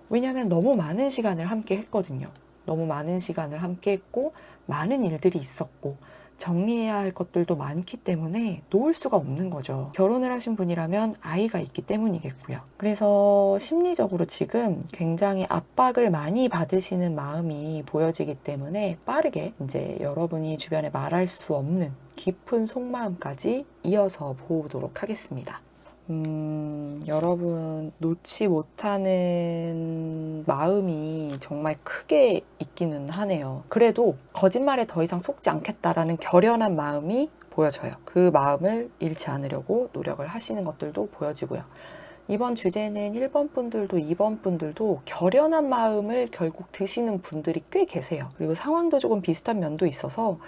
왜냐하면 너무 많은 시간을 함께 했거든요. 너무 많은 시간을 함께 했고 많은 일들이 있었고 정리해야 할 것들도 많기 때문에 놓을 수가 없는 거죠. 결혼을 하신 분이라면 아이가 있기 때문이겠고요. 그래서 심리적으로 지금 굉장히 압박을 많이 받으시는 마음이 보여지기 때문에 빠르게 이제 여러분이 주변에 말할 수 없는 깊은 속마음까지 이어서 보도록 하겠습니다. 여러분 놓지 못하는 마음이 정말 크게 있기는 하네요. 그래도 거짓말에 더 이상 속지 않겠다라는 결연한 마음이 보여져요. 그 마음을 잃지 않으려고 노력을 하시는 것들도 보여지고요. 이번 주제는 1번 분들도 2번 분들도 결연한 마음을 결국 드시는 분들이 꽤 계세요. 그리고 상황도 조금 비슷한 면도 있어서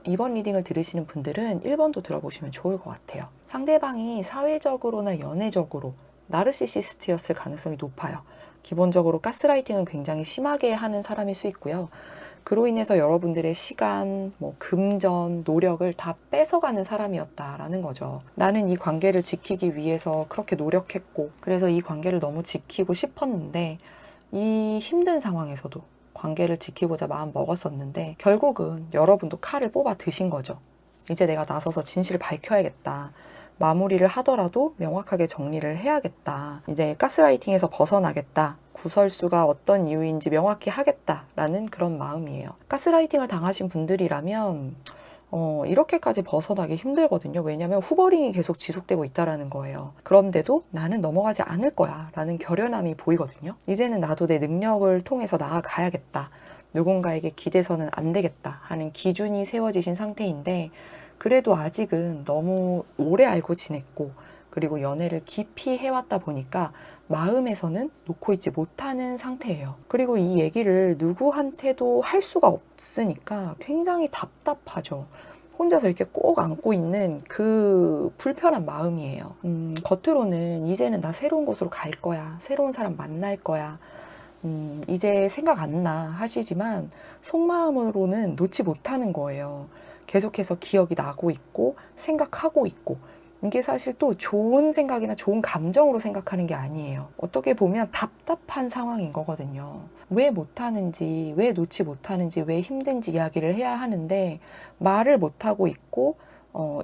이번 리딩을 들으시는 분들은 1번도 들어보시면 좋을 것 같아요. 상대방이 사회적으로나 연애적으로 나르시시스트였을 가능성이 높아요. 기본적으로 가스라이팅은 굉장히 심하게 하는 사람일 수 있고요. 그로 인해서 여러분들의 시간, 금전, 노력을 다 뺏어가는 사람이었다라는 거죠. 나는 이 관계를 지키기 위해서 그렇게 노력했고 그래서 이 관계를 너무 지키고 싶었는데 이 힘든 상황에서도 관계를 지키고자 마음 먹었었는데 결국은 여러분도 칼을 뽑아 드신 거죠. 이제 내가 나서서 진실을 밝혀야겠다. 마무리를 하더라도 명확하게 정리를 해야겠다. 이제 가스라이팅에서 벗어나겠다. 구설수가 어떤 이유인지 명확히 하겠다라는 그런 마음이에요. 가스라이팅을 당하신 분들이라면 이렇게까지 벗어나기 힘들거든요. 왜냐하면 후버링이 계속 지속되고 있다는 거예요. 그런데도 나는 넘어가지 않을 거야 라는 결연함이 보이거든요. 이제는 나도 내 능력을 통해서 나아가야겠다. 누군가에게 기대서는 안 되겠다 하는 기준이 세워지신 상태인데 그래도 아직은 너무 오래 알고 지냈고 그리고 연애를 깊이 해왔다 보니까 마음에서는 놓고 있지 못하는 상태예요. 그리고 이 얘기를 누구한테도 할 수가 없으니까 굉장히 답답하죠. 혼자서 이렇게 꼭 안고 있는 그 불편한 마음이에요. 겉으로는 이제는 나 새로운 곳으로 갈 거야. 새로운 사람 만날 거야. 이제 생각 안 나 하시지만 속마음으로는 놓지 못하는 거예요. 계속해서 기억이 나고 있고 생각하고 있고, 이게 사실 또 좋은 생각이나 좋은 감정으로 생각하는 게 아니에요. 어떻게 보면 답답한 상황인 거거든요. 왜 못하는지, 왜 놓지 못하는지, 왜 힘든지 이야기를 해야 하는데 말을 못하고 있고,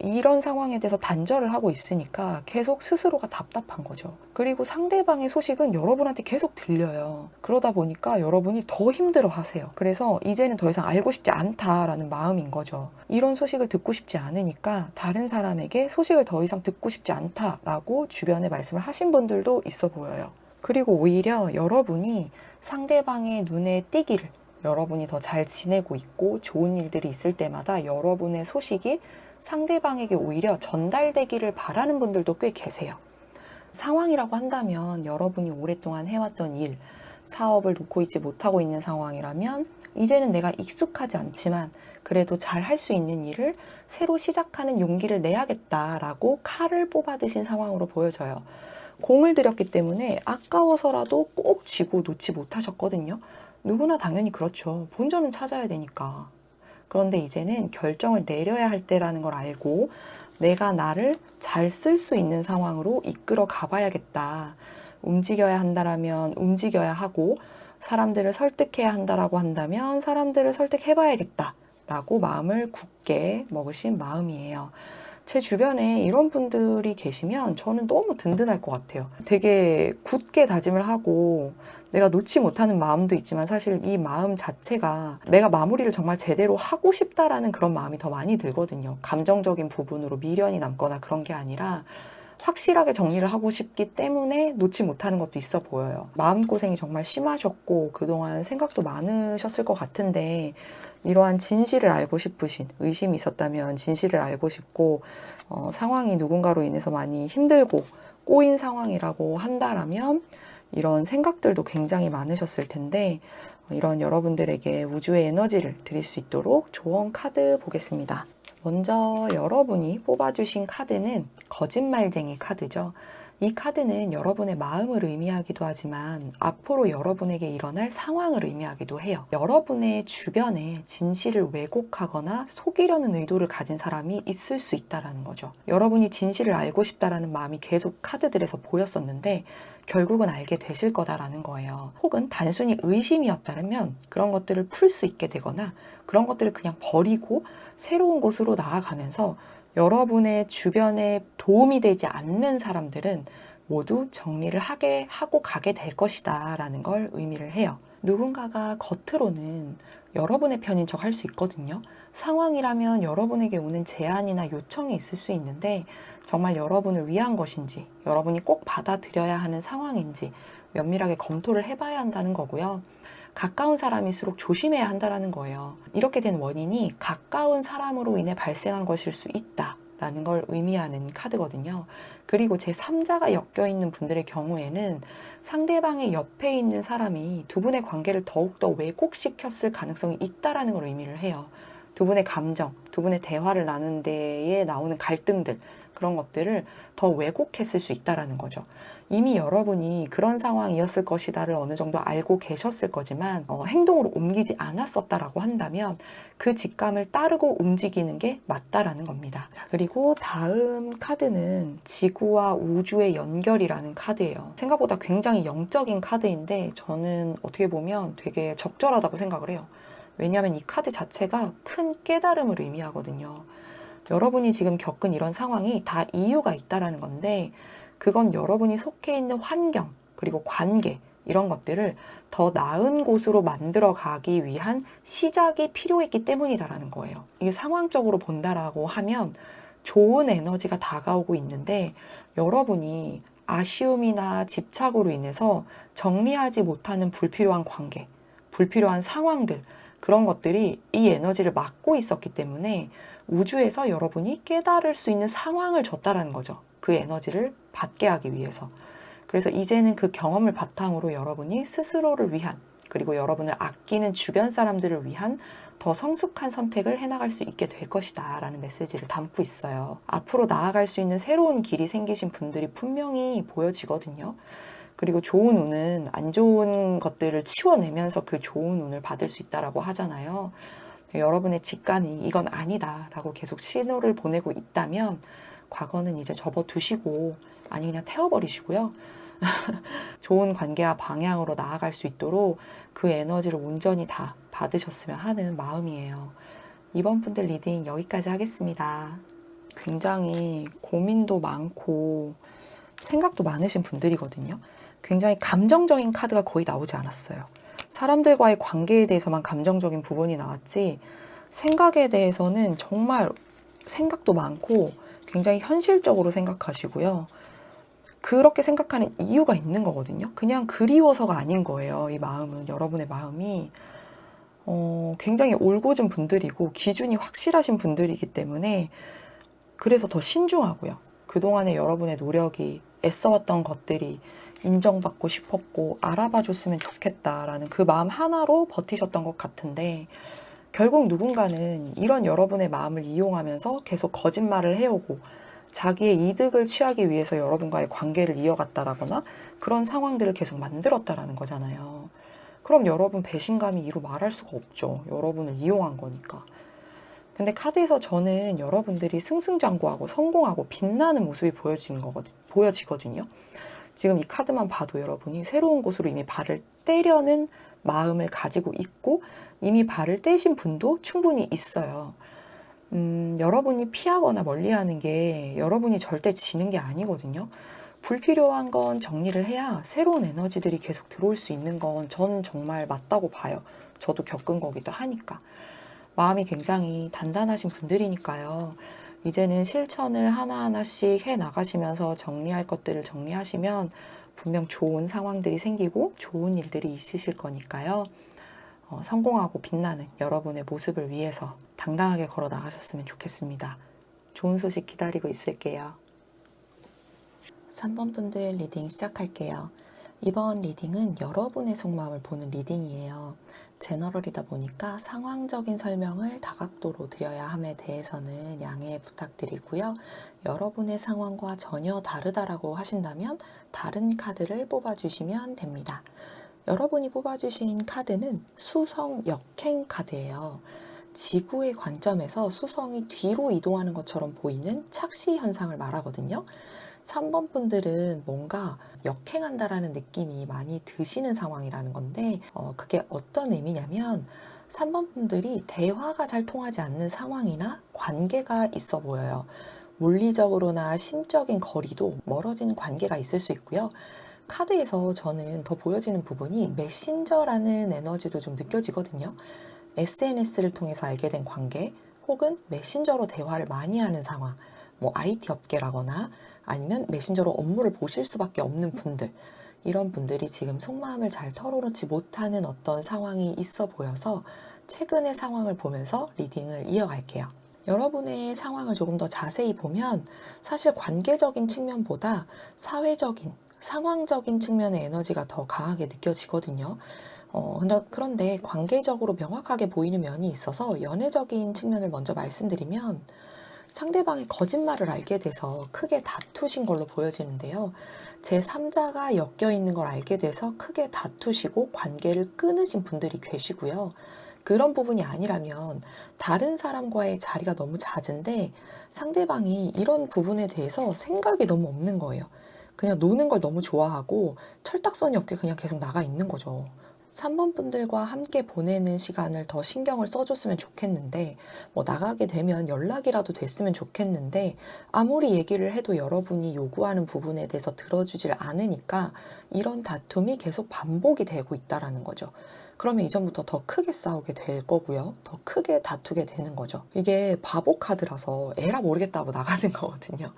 이런 상황에 대해서 단절을 하고 있으니까 계속 스스로가 답답한 거죠. 그리고 상대방의 소식은 여러분한테 계속 들려요. 그러다 보니까 여러분이 더 힘들어 하세요. 그래서 이제는 더 이상 알고 싶지 않다라는 마음인 거죠. 이런 소식을 듣고 싶지 않으니까 다른 사람에게 소식을 더 이상 듣고 싶지 않다라고 주변에 말씀을 하신 분들도 있어 보여요. 그리고 오히려 여러분이 상대방의 눈에 띄기를, 여러분이 더 잘 지내고 있고 좋은 일들이 있을 때마다 여러분의 소식이 상대방에게 오히려 전달되기를 바라는 분들도 꽤 계세요. 상황이라고 한다면 여러분이 오랫동안 해왔던 일, 사업을 놓고 있지 못하고 있는 상황이라면 이제는 내가 익숙하지 않지만 그래도 잘 할 수 있는 일을 새로 시작하는 용기를 내야겠다라고 칼을 뽑아드신 상황으로 보여져요. 공을 들였기 때문에 아까워서라도 꼭 쥐고 놓지 못하셨거든요. 누구나 당연히 그렇죠. 본전은 찾아야 되니까. 그런데 이제는 결정을 내려야 할 때라는 걸 알고 내가 나를 잘 쓸 수 있는 상황으로 이끌어 가봐야겠다. 움직여야 한다라면 움직여야 하고, 사람들을 설득해야 한다라고 한다면 사람들을 설득해봐야겠다 라고 마음을 굳게 먹으신 마음이에요. 제 주변에 이런 분들이 계시면 저는 너무 든든할 것 같아요. 되게 굳게 다짐을 하고 내가 놓지 못하는 마음도 있지만 사실 이 마음 자체가 내가 마무리를 정말 제대로 하고 싶다라는 그런 마음이 더 많이 들거든요. 감정적인 부분으로 미련이 남거나 그런 게 아니라 확실하게 정리를 하고 싶기 때문에 놓지 못하는 것도 있어 보여요. 마음고생이 정말 심하셨고 그동안 생각도 많으셨을 것 같은데, 이러한 진실을 알고 싶으신, 의심이 있었다면 진실을 알고 싶고, 상황이 누군가로 인해서 많이 힘들고 꼬인 상황이라고 한다라면 이런 생각들도 굉장히 많으셨을 텐데, 이런 여러분들에게 우주의 에너지를 드릴 수 있도록 조언 카드 보겠습니다. 먼저 여러분이 뽑아주신 카드는 거짓말쟁이 카드죠. 이 카드는 여러분의 마음을 의미하기도 하지만 앞으로 여러분에게 일어날 상황을 의미하기도 해요. 여러분의 주변에 진실을 왜곡하거나 속이려는 의도를 가진 사람이 있을 수 있다는 거죠. 여러분이 진실을 알고 싶다라는 마음이 계속 카드들에서 보였었는데 결국은 알게 되실 거다라는 거예요. 혹은 단순히 의심이었다면 그런 것들을 풀 수 있게 되거나 그런 것들을 그냥 버리고 새로운 곳으로 나아가면서 여러분의 주변에 도움이 되지 않는 사람들은 모두 정리를 하고 가게 될 것이다 라는 걸 의미를 해요. 누군가가 겉으로는 여러분의 편인 척 할 수 있거든요. 상황이라면 여러분에게 오는 제안이나 요청이 있을 수 있는데 정말 여러분을 위한 것인지, 여러분이 꼭 받아들여야 하는 상황인지 면밀하게 검토를 해봐야 한다는 거고요. 가까운 사람일수록 조심해야 한다는 거예요. 이렇게 된 원인이 가까운 사람으로 인해 발생한 것일 수 있다라는 걸 의미하는 카드거든요. 그리고 제3자가 엮여있는 분들의 경우에는 상대방의 옆에 있는 사람이 두 분의 관계를 더욱더 왜곡시켰을 가능성이 있다라는 걸 의미를 해요. 두 분의 감정, 두 분의 대화를 나눈 데에 나오는 갈등들, 그런 것들을 더 왜곡했을 수 있다라는 거죠. 이미 여러분이 그런 상황이었을 것이다를 어느 정도 알고 계셨을 거지만 행동으로 옮기지 않았었다라고 한다면 그 직감을 따르고 움직이는 게 맞다라는 겁니다. 자, 그리고 다음 카드는 지구와 우주의 연결이라는 카드예요. 생각보다 굉장히 영적인 카드인데 저는 어떻게 보면 되게 적절하다고 생각을 해요. 왜냐하면 이 카드 자체가 큰 깨달음을 의미하거든요. 여러분이 지금 겪은 이런 상황이 다 이유가 있다라는 건데 그건 여러분이 속해 있는 환경 그리고 관계 이런 것들을 더 나은 곳으로 만들어 가기 위한 시작이 필요했기 때문이다라는 거예요. 이게 상황적으로 본다라고 하면 좋은 에너지가 다가오고 있는데 여러분이 아쉬움이나 집착으로 인해서 정리하지 못하는 불필요한 관계, 불필요한 상황들 그런 것들이 이 에너지를 막고 있었기 때문에 우주에서 여러분이 깨달을 수 있는 상황을 줬다라는 거죠. 그 에너지를 받게 하기 위해서. 그래서 이제는 그 경험을 바탕으로 여러분이 스스로를 위한 그리고 여러분을 아끼는 주변 사람들을 위한 더 성숙한 선택을 해나갈 수 있게 될 것이다 라는 메시지를 담고 있어요. 앞으로 나아갈 수 있는 새로운 길이 생기신 분들이 분명히 보여지거든요. 그리고 좋은 운은 안 좋은 것들을 치워내면서 그 좋은 운을 받을 수 있다라고 하잖아요. 여러분의 직감이 이건 아니다 라고 계속 신호를 보내고 있다면 과거는 이제 접어두시고 아니 그냥 태워버리시고요. 좋은 관계와 방향으로 나아갈 수 있도록 그 에너지를 온전히 다 받으셨으면 하는 마음이에요. 이번 분들 리딩 여기까지 하겠습니다. 굉장히 고민도 많고 생각도 많으신 분들이거든요. 굉장히 감정적인 카드가 거의 나오지 않았어요. 사람들과의 관계에 대해서만 감정적인 부분이 나왔지 생각에 대해서는 정말 생각도 많고 굉장히 현실적으로 생각하시고요. 그렇게 생각하는 이유가 있는 거거든요. 그냥 그리워서가 아닌 거예요. 이 마음은, 여러분의 마음이 굉장히 올곧은 분들이고 기준이 확실하신 분들이기 때문에 그래서 더 신중하고요. 그동안에 여러분의 노력이 애써왔던 것들이 인정받고 싶었고 알아봐 줬으면 좋겠다라는 그 마음 하나로 버티셨던 것 같은데 결국 누군가는 이런 여러분의 마음을 이용하면서 계속 거짓말을 해오고 자기의 이득을 취하기 위해서 여러분과의 관계를 이어갔다라거나 그런 상황들을 계속 만들었다라는 거잖아요. 그럼 여러분 배신감이 이루 말할 수가 없죠. 여러분을 이용한 거니까. 근데 카드에서 저는 여러분들이 승승장구하고 성공하고 빛나는 모습이 보여지거든요. 지금 이 카드만 봐도 여러분이 새로운 곳으로 이미 발을 떼려는 마음을 가지고 있고 이미 발을 떼신 분도 충분히 있어요. 여러분이 피하거나 멀리하는 게 여러분이 절대 지는 게 아니거든요. 불필요한 건 정리를 해야 새로운 에너지들이 계속 들어올 수 있는 건 전 정말 맞다고 봐요. 저도 겪은 거기도 하니까. 마음이 굉장히 단단하신 분들이니까요. 이제는 실천을 하나하나씩 해 나가시면서 정리할 것들을 정리하시면 분명 좋은 상황들이 생기고 좋은 일들이 있으실 거니까요. 성공하고 빛나는 여러분의 모습을 위해서 당당하게 걸어 나가셨으면 좋겠습니다. 좋은 소식 기다리고 있을게요. 3번 분들 리딩 시작할게요. 이번 리딩은 여러분의 속마음을 보는 리딩이에요. 제너럴이다 보니까 상황적인 설명을 다각도로 드려야 함에 대해서는 양해 부탁드리고요. 여러분의 상황과 전혀 다르다라고 하신다면 다른 카드를 뽑아주시면 됩니다. 여러분이 뽑아주신 카드는 수성 역행 카드예요. 지구의 관점에서 수성이 뒤로 이동하는 것처럼 보이는 착시 현상을 말하거든요. 3번 분들은 뭔가 역행한다라는 느낌이 많이 드시는 상황이라는 건데 그게 어떤 의미냐면 3번 분들이 대화가 잘 통하지 않는 상황이나 관계가 있어 보여요. 물리적으로나 심적인 거리도 멀어진 관계가 있을 수 있고요. 카드에서 저는 더 보여지는 부분이 메신저라는 에너지도 좀 느껴지거든요. SNS를 통해서 알게 된 관계 혹은 메신저로 대화를 많이 하는 상황, 뭐 IT 업계라거나 아니면 메신저로 업무를 보실 수밖에 없는 분들, 이런 분들이 지금 속마음을 잘 털어놓지 못하는 어떤 상황이 있어 보여서 최근의 상황을 보면서 리딩을 이어갈게요. 여러분의 상황을 조금 더 자세히 보면 사실 관계적인 측면보다 사회적인, 상황적인 측면의 에너지가 더 강하게 느껴지거든요. 그런데 관계적으로 명확하게 보이는 면이 있어서 연애적인 측면을 먼저 말씀드리면 상대방의 거짓말을 알게 돼서 크게 다투신 걸로 보여지는데요. 제3자가 엮여 있는 걸 알게 돼서 크게 다투시고 관계를 끊으신 분들이 계시고요. 그런 부분이 아니라면 다른 사람과의 자리가 너무 잦은데 상대방이 이런 부분에 대해서 생각이 너무 없는 거예요. 그냥 노는 걸 너무 좋아하고 철딱서니 없게 그냥 계속 나가 있는 거죠. 3번 분들과 함께 보내는 시간을 더 신경을 써줬으면 좋겠는데 나가게 되면 연락이라도 됐으면 좋겠는데 아무리 얘기를 해도 여러분이 요구하는 부분에 대해서 들어주질 않으니까 이런 다툼이 계속 반복이 되고 있다라는 거죠. 그러면 이전부터 더 크게 싸우게 될 거고요. 더 크게 다투게 되는 거죠. 이게 바보 카드라서 에라 모르겠다고 나가는 거거든요.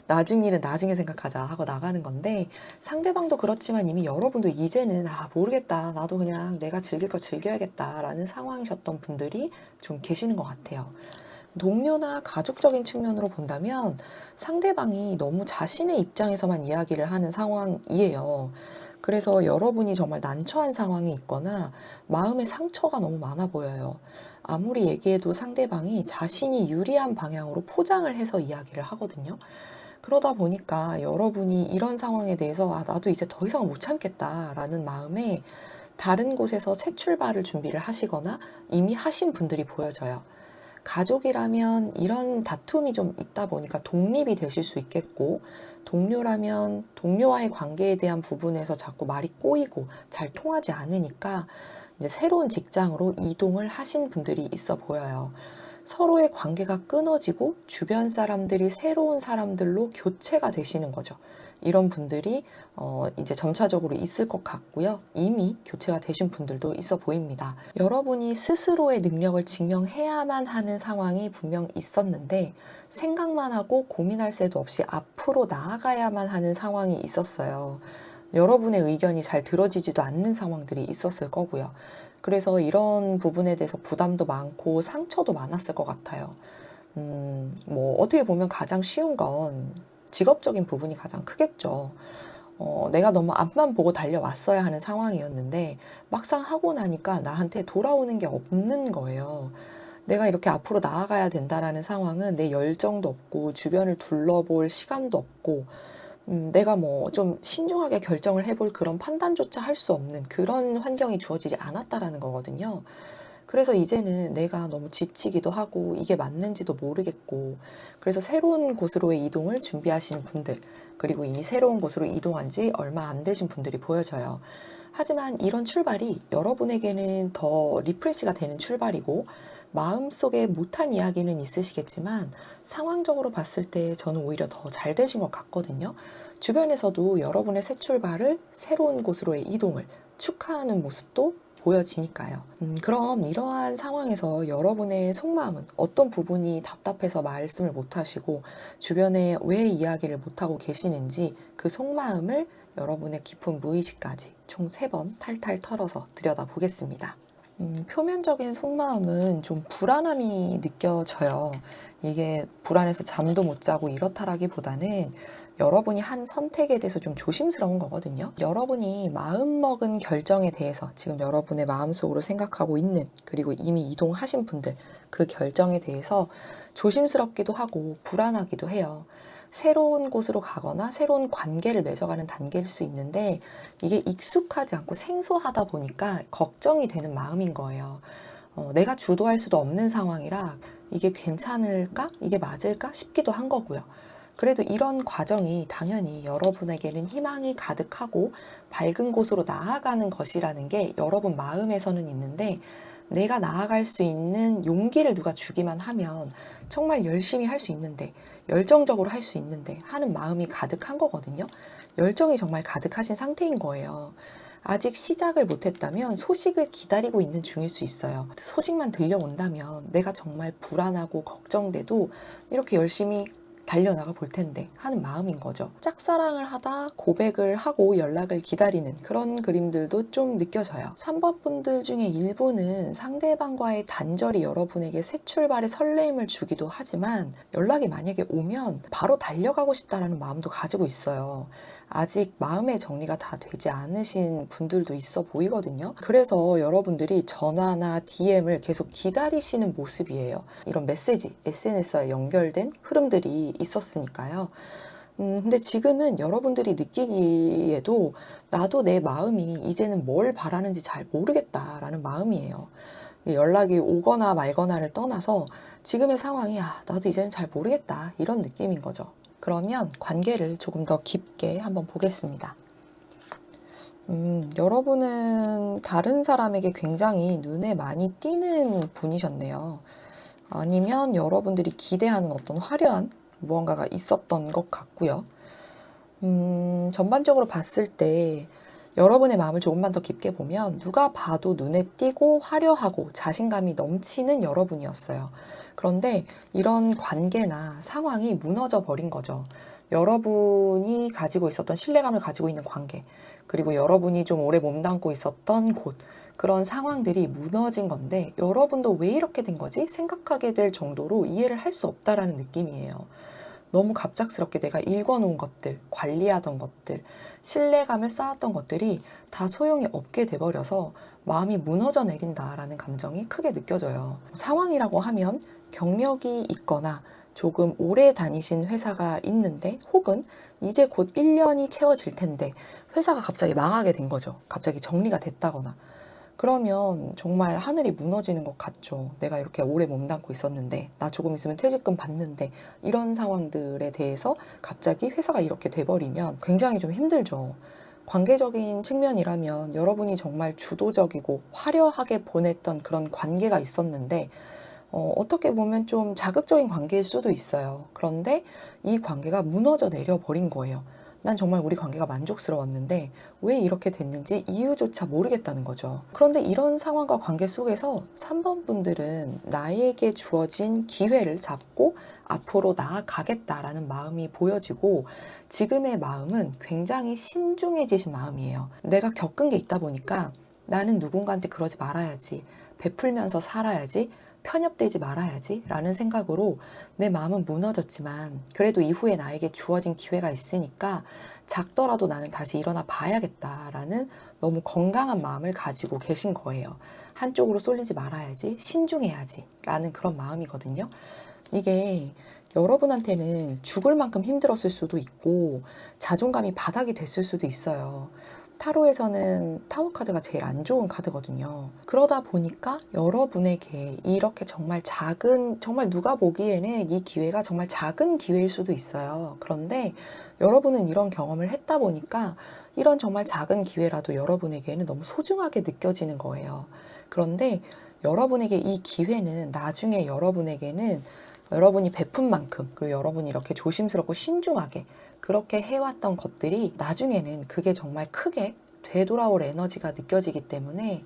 나중 일은 나중에 생각하자 하고 나가는 건데 상대방도 그렇지만 이미 여러분도 이제는 모르겠다. 나도 그냥 내가 즐길 걸 즐겨야겠다 라는 상황이셨던 분들이 좀 계시는 것 같아요. 동료나 가족적인 측면으로 본다면 상대방이 너무 자신의 입장에서만 이야기를 하는 상황이에요. 그래서 여러분이 정말 난처한 상황이 있거나 마음의 상처가 너무 많아 보여요. 아무리 얘기해도 상대방이 자신이 유리한 방향으로 포장을 해서 이야기를 하거든요. 그러다 보니까 여러분이 이런 상황에 대해서 나도 이제 더 이상 못 참겠다라는 마음에 다른 곳에서 새 출발을 준비를 하시거나 이미 하신 분들이 보여져요. 가족이라면 이런 다툼이 좀 있다 보니까 독립이 되실 수 있겠고, 동료라면 동료와의 관계에 대한 부분에서 자꾸 말이 꼬이고 잘 통하지 않으니까 이제 새로운 직장으로 이동을 하신 분들이 있어 보여요. 서로의 관계가 끊어지고 주변 사람들이 새로운 사람들로 교체가 되시는 거죠. 이런 분들이 이제 점차적으로 있을 것 같고요. 이미 교체가 되신 분들도 있어 보입니다. 여러분이 스스로의 능력을 증명해야만 하는 상황이 분명 있었는데 생각만 하고 고민할 새도 없이 앞으로 나아가야만 하는 상황이 있었어요. 여러분의 의견이 잘 들어지지도 않는 상황들이 있었을 거고요. 그래서 이런 부분에 대해서 부담도 많고 상처도 많았을 것 같아요. 뭐 어떻게 보면 가장 쉬운 건 직업적인 부분이 가장 크겠죠. 내가 너무 앞만 보고 달려왔어야 하는 상황이었는데 막상 하고 나니까 나한테 돌아오는 게 없는 거예요. 내가 이렇게 앞으로 나아가야 된다라는 상황은 내 열정도 없고 주변을 둘러볼 시간도 없고 내가 뭐 좀 신중하게 결정을 해볼 그런 판단조차 할 수 없는 그런 환경이 주어지지 않았다라는 거거든요. 그래서 이제는 내가 너무 지치기도 하고 이게 맞는지도 모르겠고 그래서 새로운 곳으로의 이동을 준비하시는 분들 그리고 이미 새로운 곳으로 이동한 지 얼마 안 되신 분들이 보여져요. 하지만 이런 출발이 여러분에게는 더 리프레시가 되는 출발이고 마음속에 못한 이야기는 있으시겠지만 상황적으로 봤을 때 저는 오히려 더 잘 되신 것 같거든요. 주변에서도 여러분의 새 출발을 새로운 곳으로의 이동을 축하하는 모습도 보여지니까요. 그럼 이러한 상황에서 여러분의 속마음은 어떤 부분이 답답해서 말씀을 못하시고 주변에 왜 이야기를 못하고 계시는지 그 속마음을 여러분의 깊은 무의식까지 총 3번 탈탈 털어서 들여다보겠습니다. 표면적인 속마음은 좀 불안함이 느껴져요. 이게 불안해서 잠도 못 자고 이렇다라기보다는 여러분이 한 선택에 대해서 좀 조심스러운 거거든요. 여러분이 마음먹은 결정에 대해서 지금 여러분의 마음속으로 생각하고 있는 그리고 이미 이동하신 분들 그 결정에 대해서 조심스럽기도 하고 불안하기도 해요. 새로운 곳으로 가거나 새로운 관계를 맺어가는 단계일 수 있는데 이게 익숙하지 않고 생소하다 보니까 걱정이 되는 마음인 거예요. 내가 주도할 수도 없는 상황이라 이게 괜찮을까? 이게 맞을까? 싶기도 한 거고요. 그래도 이런 과정이 당연히 여러분에게는 희망이 가득하고 밝은 곳으로 나아가는 것이라는 게 여러분 마음에서는 있는데 내가 나아갈 수 있는 용기를 누가 주기만 하면 정말 열심히 할 수 있는데 열정적으로 할 수 있는데 하는 마음이 가득한 거거든요. 열정이 정말 가득하신 상태인 거예요. 아직 시작을 못했다면 소식을 기다리고 있는 중일 수 있어요. 소식만 들려온다면 내가 정말 불안하고 걱정돼도 이렇게 열심히 달려나가 볼 텐데 하는 마음인 거죠. 짝사랑을 하다 고백을 하고 연락을 기다리는 그런 그림들도 좀 느껴져요. 3번 분들 중에 일부는 상대방과의 단절이 여러분에게 새 출발의 설레임을 주기도 하지만 연락이 만약에 오면 바로 달려가고 싶다라는 마음도 가지고 있어요. 아직 마음의 정리가 다 되지 않으신 분들도 있어 보이거든요. 그래서 여러분들이 전화나 DM을 계속 기다리시는 모습이에요. 이런 메시지, SNS와 연결된 흐름들이 있었으니까요. 근데 지금은 여러분들이 느끼기에도 나도 내 마음이 이제는 뭘 바라는지 잘 모르겠다라는 마음이에요. 연락이 오거나 말거나를 떠나서 지금의 상황이 나도 이제는 잘 모르겠다 이런 느낌인 거죠. 그러면 관계를 조금 더 깊게 한번 보겠습니다. 여러분은 다른 사람에게 굉장히 눈에 많이 띄는 분이셨네요. 아니면 여러분들이 기대하는 어떤 화려한 무언가가 있었던 것 같고요. 전반적으로 봤을 때 여러분의 마음을 조금만 더 깊게 보면 누가 봐도 눈에 띄고 화려하고 자신감이 넘치는 여러분이었어요. 그런데 이런 관계나 상황이 무너져 버린 거죠. 여러분이 가지고 있었던 신뢰감을 가지고 있는 관계, 그리고 여러분이 좀 오래 몸담고 있었던 곳, 그런 상황들이 무너진 건데 여러분도 왜 이렇게 된 거지? 생각하게 될 정도로 이해를 할 수 없다라는 느낌이에요. 너무 갑작스럽게 내가 읽어놓은 것들, 관리하던 것들, 신뢰감을 쌓았던 것들이 다 소용이 없게 돼버려서 마음이 무너져 내린다라는 감정이 크게 느껴져요. 상황이라고 하면 경력이 있거나 조금 오래 다니신 회사가 있는데, 혹은 이제 곧 1년이 채워질 텐데 회사가 갑자기 망하게 된 거죠. 갑자기 정리가 됐다거나. 그러면 정말 하늘이 무너지는 것 같죠. 내가 이렇게 오래 몸담고 있었는데, 나 조금 있으면 퇴직금 받는데, 이런 상황들에 대해서 갑자기 회사가 이렇게 돼버리면 굉장히 좀 힘들죠. 관계적인 측면이라면 여러분이 정말 주도적이고 화려하게 보냈던 그런 관계가 있었는데, 어떻게 보면 좀 자극적인 관계일 수도 있어요. 그런데 이 관계가 무너져 내려버린 거예요. 난 정말 우리 관계가 만족스러웠는데 왜 이렇게 됐는지 이유조차 모르겠다는 거죠. 그런데 이런 상황과 관계 속에서 3번 분들은 나에게 주어진 기회를 잡고 앞으로 나아가겠다라는 마음이 보여지고, 지금의 마음은 굉장히 신중해지신 마음이에요. 내가 겪은 게 있다 보니까 나는 누군가한테 그러지 말아야지, 베풀면서 살아야지, 편협되지 말아야지 라는 생각으로 내 마음은 무너졌지만, 그래도 이후에 나에게 주어진 기회가 있으니까 작더라도 나는 다시 일어나 봐야겠다라는 너무 건강한 마음을 가지고 계신 거예요. 한쪽으로 쏠리지 말아야지, 신중해야지 라는 그런 마음이거든요. 이게 여러분한테는 죽을 만큼 힘들었을 수도 있고 자존감이 바닥이 됐을 수도 있어요. 타로에서는 타워 카드가 제일 안 좋은 카드거든요. 그러다 보니까 여러분에게 이렇게 정말 작은, 정말 누가 보기에는 이 기회가 정말 작은 기회일 수도 있어요. 그런데 여러분은 이런 경험을 했다 보니까 이런 정말 작은 기회라도 여러분에게는 너무 소중하게 느껴지는 거예요. 그런데 여러분에게 이 기회는 나중에 여러분에게는 여러분이 베푼 만큼, 그리고 여러분이 이렇게 조심스럽고 신중하게 그렇게 해왔던 것들이 나중에는 그게 정말 크게 되돌아올 에너지가 느껴지기 때문에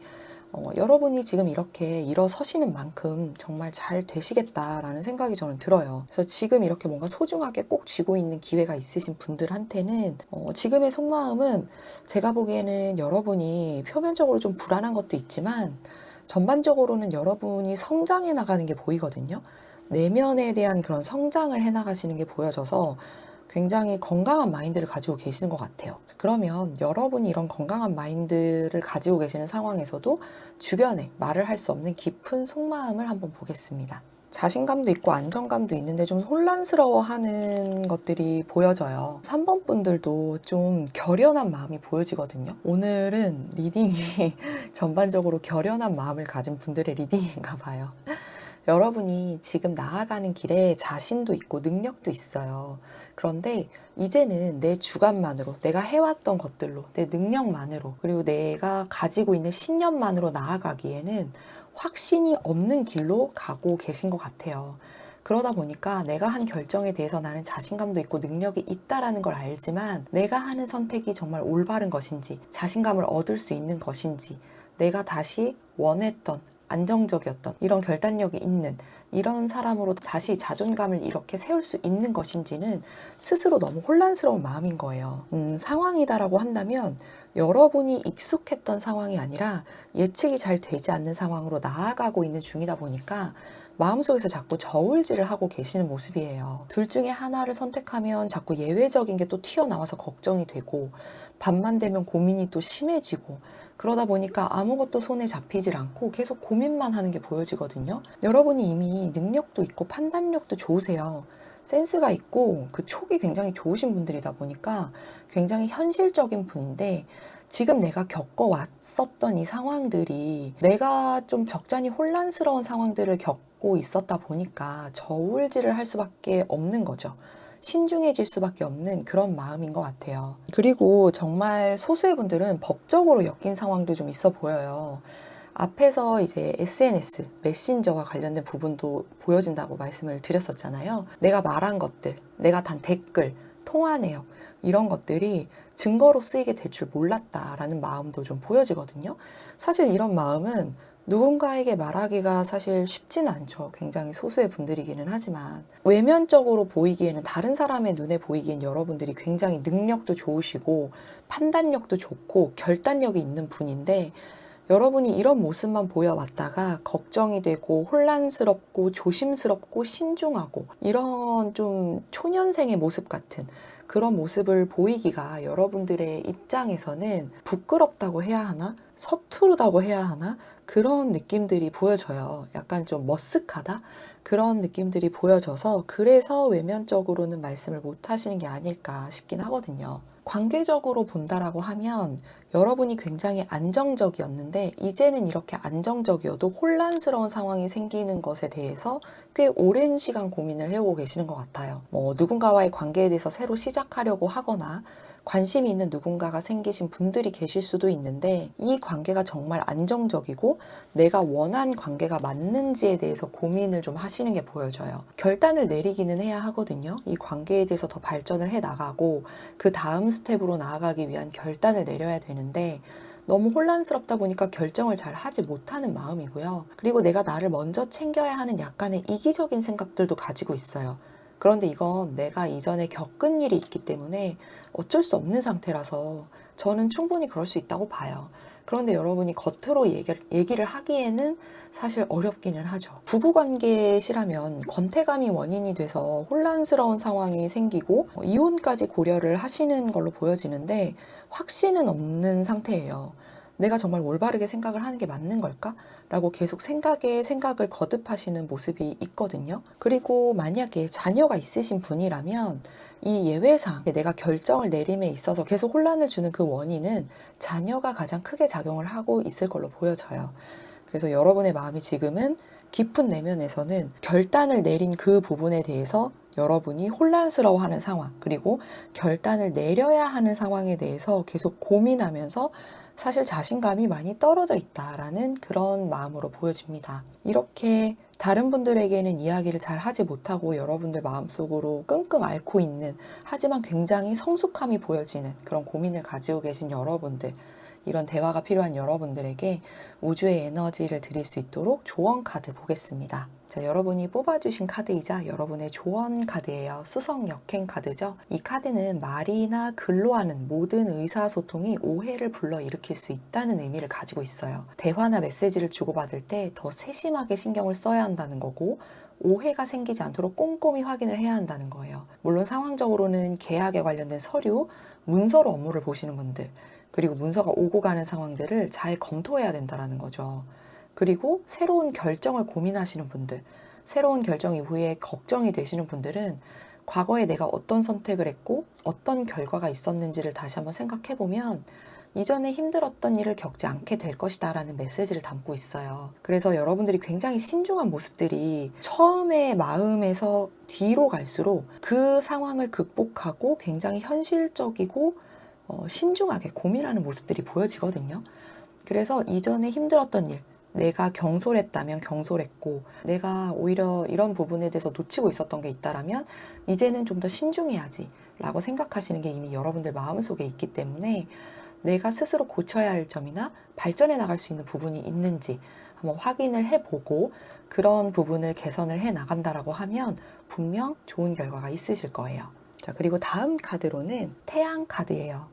여러분이 지금 이렇게 일어서시는 만큼 정말 잘 되시겠다라는 생각이 저는 들어요. 그래서 지금 이렇게 뭔가 소중하게 꼭 쥐고 있는 기회가 있으신 분들한테는 지금의 속마음은 제가 보기에는 여러분이 표면적으로 좀 불안한 것도 있지만 전반적으로는 여러분이 성장해 나가는 게 보이거든요. 내면에 대한 그런 성장을 해나가시는 게 보여져서 굉장히 건강한 마인드를 가지고 계시는 것 같아요. 그러면 여러분이 이런 건강한 마인드를 가지고 계시는 상황에서도 주변에 말을 할 수 없는 깊은 속마음을 한번 보겠습니다. 자신감도 있고 안정감도 있는데 좀 혼란스러워하는 것들이 보여져요. 3번 분들도 좀 결연한 마음이 보여지거든요. 오늘은 리딩이 전반적으로 결연한 마음을 가진 분들의 리딩인가 봐요. 여러분이 지금 나아가는 길에 자신도 있고 능력도 있어요. 그런데 이제는 내 주관만으로, 내가 해왔던 것들로, 내 능력만으로, 그리고 내가 가지고 있는 신념만으로 나아가기에는 확신이 없는 길로 가고 계신 것 같아요. 그러다 보니까 내가 한 결정에 대해서 나는 자신감도 있고 능력이 있다라는 걸 알지만, 내가 하는 선택이 정말 올바른 것인지, 자신감을 얻을 수 있는 것인지, 내가 다시 원했던 안정적이었던 이런 결단력이 있는 이런 사람으로 다시 자존감을 이렇게 세울 수 있는 것인지는 스스로 너무 혼란스러운 마음인 거예요. 상황이다라고 한다면 여러분이 익숙했던 상황이 아니라 예측이 잘 되지 않는 상황으로 나아가고 있는 중이다 보니까 마음속에서 자꾸 저울질을 하고 계시는 모습이에요. 둘 중에 하나를 선택하면 자꾸 예외적인 게 또 튀어나와서 걱정이 되고, 밤만 되면 고민이 또 심해지고, 그러다 보니까 아무것도 손에 잡히질 않고 계속 고민만 하는 게 보여지거든요. 여러분이 이미 능력도 있고 판단력도 좋으세요. 센스가 있고 그 촉이 굉장히 좋으신 분들이다 보니까 굉장히 현실적인 분인데, 지금 내가 겪어왔었던 이 상황들이 내가 좀 적잖이 혼란스러운 상황들을 겪고 있었다 보니까 저울질을 할 수밖에 없는 거죠. 신중해질 수밖에 없는 그런 마음인 것 같아요. 그리고 정말 소수의 분들은 법적으로 엮인 상황도 좀 있어 보여요. 앞에서 이제 SNS, 메신저와 관련된 부분도 보여진다고 말씀을 드렸었잖아요. 내가 말한 것들, 내가 단 댓글, 통화 내역, 이런 것들이 증거로 쓰이게 될 줄 몰랐다라는 마음도 좀 보여지거든요. 사실 이런 마음은 누군가에게 말하기가 사실 쉽지는 않죠. 굉장히 소수의 분들이기는 하지만 외면적으로 보이기에는, 다른 사람의 눈에 보이기엔 여러분들이 굉장히 능력도 좋으시고 판단력도 좋고 결단력이 있는 분인데, 여러분이 이런 모습만 보여왔다가 걱정이 되고 혼란스럽고 조심스럽고 신중하고 이런 좀 초년생의 모습 같은 그런 모습을 보이기가 여러분들의 입장에서는 부끄럽다고 해야 하나? 서투르다고 해야 하나? 그런 느낌들이 보여져요. 약간 좀 머쓱하다? 그런 느낌들이 보여져서 그래서 외면적으로는 말씀을 못 하시는 게 아닐까 싶긴 하거든요. 관계적으로 본다라고 하면 여러분이 굉장히 안정적이었는데 이제는 이렇게 안정적이어도 혼란스러운 상황이 생기는 것에 대해서 꽤 오랜 시간 고민을 해오고 계시는 것 같아요. 누군가와의 관계에 대해서 새로 시작하려고 하거나 관심이 있는 누군가가 생기신 분들이 계실 수도 있는데 이 관계가 정말 안정적이고 내가 원한 관계가 맞는지에 대해서 고민을 좀 하시는 게 보여져요. 결단을 내리기는 해야 하거든요. 이 관계에 대해서 더 발전을 해 나가고 그 다음 스텝으로 나아가기 위한 결단을 내려야 되는데 너무 혼란스럽다 보니까 결정을 잘 하지 못하는 마음이고요. 그리고 내가 나를 먼저 챙겨야 하는 약간의 이기적인 생각들도 가지고 있어요. 그런데 이건 내가 이전에 겪은 일이 있기 때문에 어쩔 수 없는 상태라서 저는 충분히 그럴 수 있다고 봐요. 그런데 여러분이 겉으로 얘기를 하기에는 사실 어렵기는 하죠. 부부관계시라면 권태감이 원인이 돼서 혼란스러운 상황이 생기고 이혼까지 고려를 하시는 걸로 보여지는데 확신은 없는 상태예요. 내가 정말 올바르게 생각을 하는 게 맞는 걸까? 라고 계속 생각에 생각을 거듭하시는 모습이 있거든요. 그리고 만약에 자녀가 있으신 분이라면 이 예외상 내가 결정을 내림에 있어서 계속 혼란을 주는 그 원인은 자녀가 가장 크게 작용을 하고 있을 걸로 보여져요. 그래서 여러분의 마음이 지금은 깊은 내면에서는 결단을 내린 그 부분에 대해서 여러분이 혼란스러워하는 상황, 그리고 결단을 내려야 하는 상황에 대해서 계속 고민하면서 사실 자신감이 많이 떨어져 있다라는 그런 마음으로 보여집니다. 이렇게 다른 분들에게는 이야기를 잘 하지 못하고 여러분들 마음속으로 끙끙 앓고 있는, 하지만 굉장히 성숙함이 보여지는 그런 고민을 가지고 계신 여러분들, 이런 대화가 필요한 여러분들에게 우주의 에너지를 드릴 수 있도록 조언 카드 보겠습니다. 자, 여러분이 뽑아주신 카드이자 여러분의 조언 카드예요. 수성 역행 카드죠. 이 카드는 말이나 글로 하는 모든 의사소통이 오해를 불러일으킬 수 있다는 의미를 가지고 있어요. 대화나 메시지를 주고받을 때 더 세심하게 신경을 써야 한다는 거고, 오해가 생기지 않도록 꼼꼼히 확인을 해야 한다는 거예요. 물론 상황적으로는 계약에 관련된 서류, 문서로 업무를 보시는 분들, 그리고 문서가 오고 가는 상황들을 잘 검토해야 된다는 거죠. 그리고 새로운 결정을 고민하시는 분들, 새로운 결정 이후에 걱정이 되시는 분들은 과거에 내가 어떤 선택을 했고 어떤 결과가 있었는지를 다시 한번 생각해보면 이전에 힘들었던 일을 겪지 않게 될 것이다 라는 메시지를 담고 있어요. 그래서 여러분들이 굉장히 신중한 모습들이 처음에 마음에서 뒤로 갈수록 그 상황을 극복하고 굉장히 현실적이고 신중하게 고민하는 모습들이 보여지거든요. 그래서 이전에 힘들었던 일, 내가 경솔했다면 경솔했고 내가 오히려 이런 부분에 대해서 놓치고 있었던 게 있다라면 이제는 좀 더 신중해야지 라고 생각하시는 게 이미 여러분들 마음속에 있기 때문에 내가 스스로 고쳐야 할 점이나 발전해 나갈 수 있는 부분이 있는지 한번 확인을 해보고 그런 부분을 개선을 해 나간다라고 하면 분명 좋은 결과가 있으실 거예요. 자, 그리고 다음 카드로는 태양 카드예요.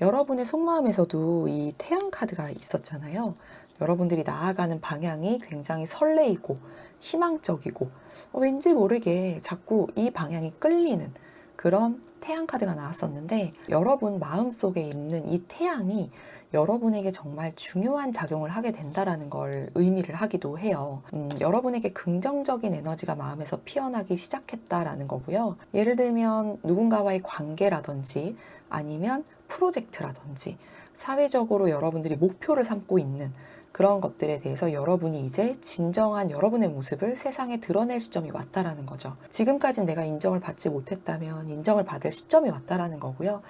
여러분의 속마음에서도 이 태양 카드가 있었잖아요. 여러분들이 나아가는 방향이 굉장히 설레이고 희망적이고 왠지 모르게 자꾸 이 방향이 끌리는 그런 태양 카드가 나왔었는데 여러분 마음속에 있는 이 태양이 여러분에게 정말 중요한 작용을 하게 된다라는 걸 의미를 하기도 해요. 여러분에게 긍정적인 에너지가 마음에서 피어나기 시작했다라는 거고요. 예를 들면 누군가와의 관계라든지 아니면 프로젝트라든지 사회적으로 여러분들이 목표를 삼고 있는 그런 것들에 대해서 여러분이 이제 진정한 여러분의 모습을 세상에 드러낼 시점이 왔다라는 거죠. 지금까지 내가 인정을 받지 못했다면 인정을 받을 시점이 왔다라는 거고요.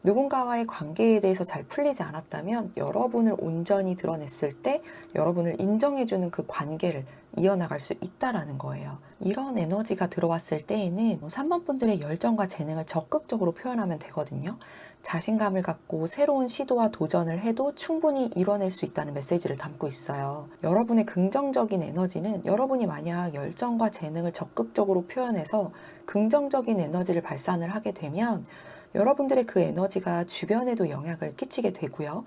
누군가와의 관계에 대해서 잘 풀리지 않았다면 여러분을 온전히 드러냈을 때 여러분을 인정해주는 그 관계를 이어나갈 수 있다라는 거예요. 이런 에너지가 들어왔을 때에는 3번 분들의 열정과 재능을 적극적으로 표현하면 되거든요. 자신감을 갖고 새로운 시도와 도전을 해도 충분히 이뤄낼 수 있다는 메시지를 담고 있어요. 여러분의 긍정적인 에너지는 여러분이 만약 열정과 재능을 적극적으로 표현해서 긍정적인 에너지를 발산을 하게 되면 여러분들의 그 에너지가 주변에도 영향을 끼치게 되고요.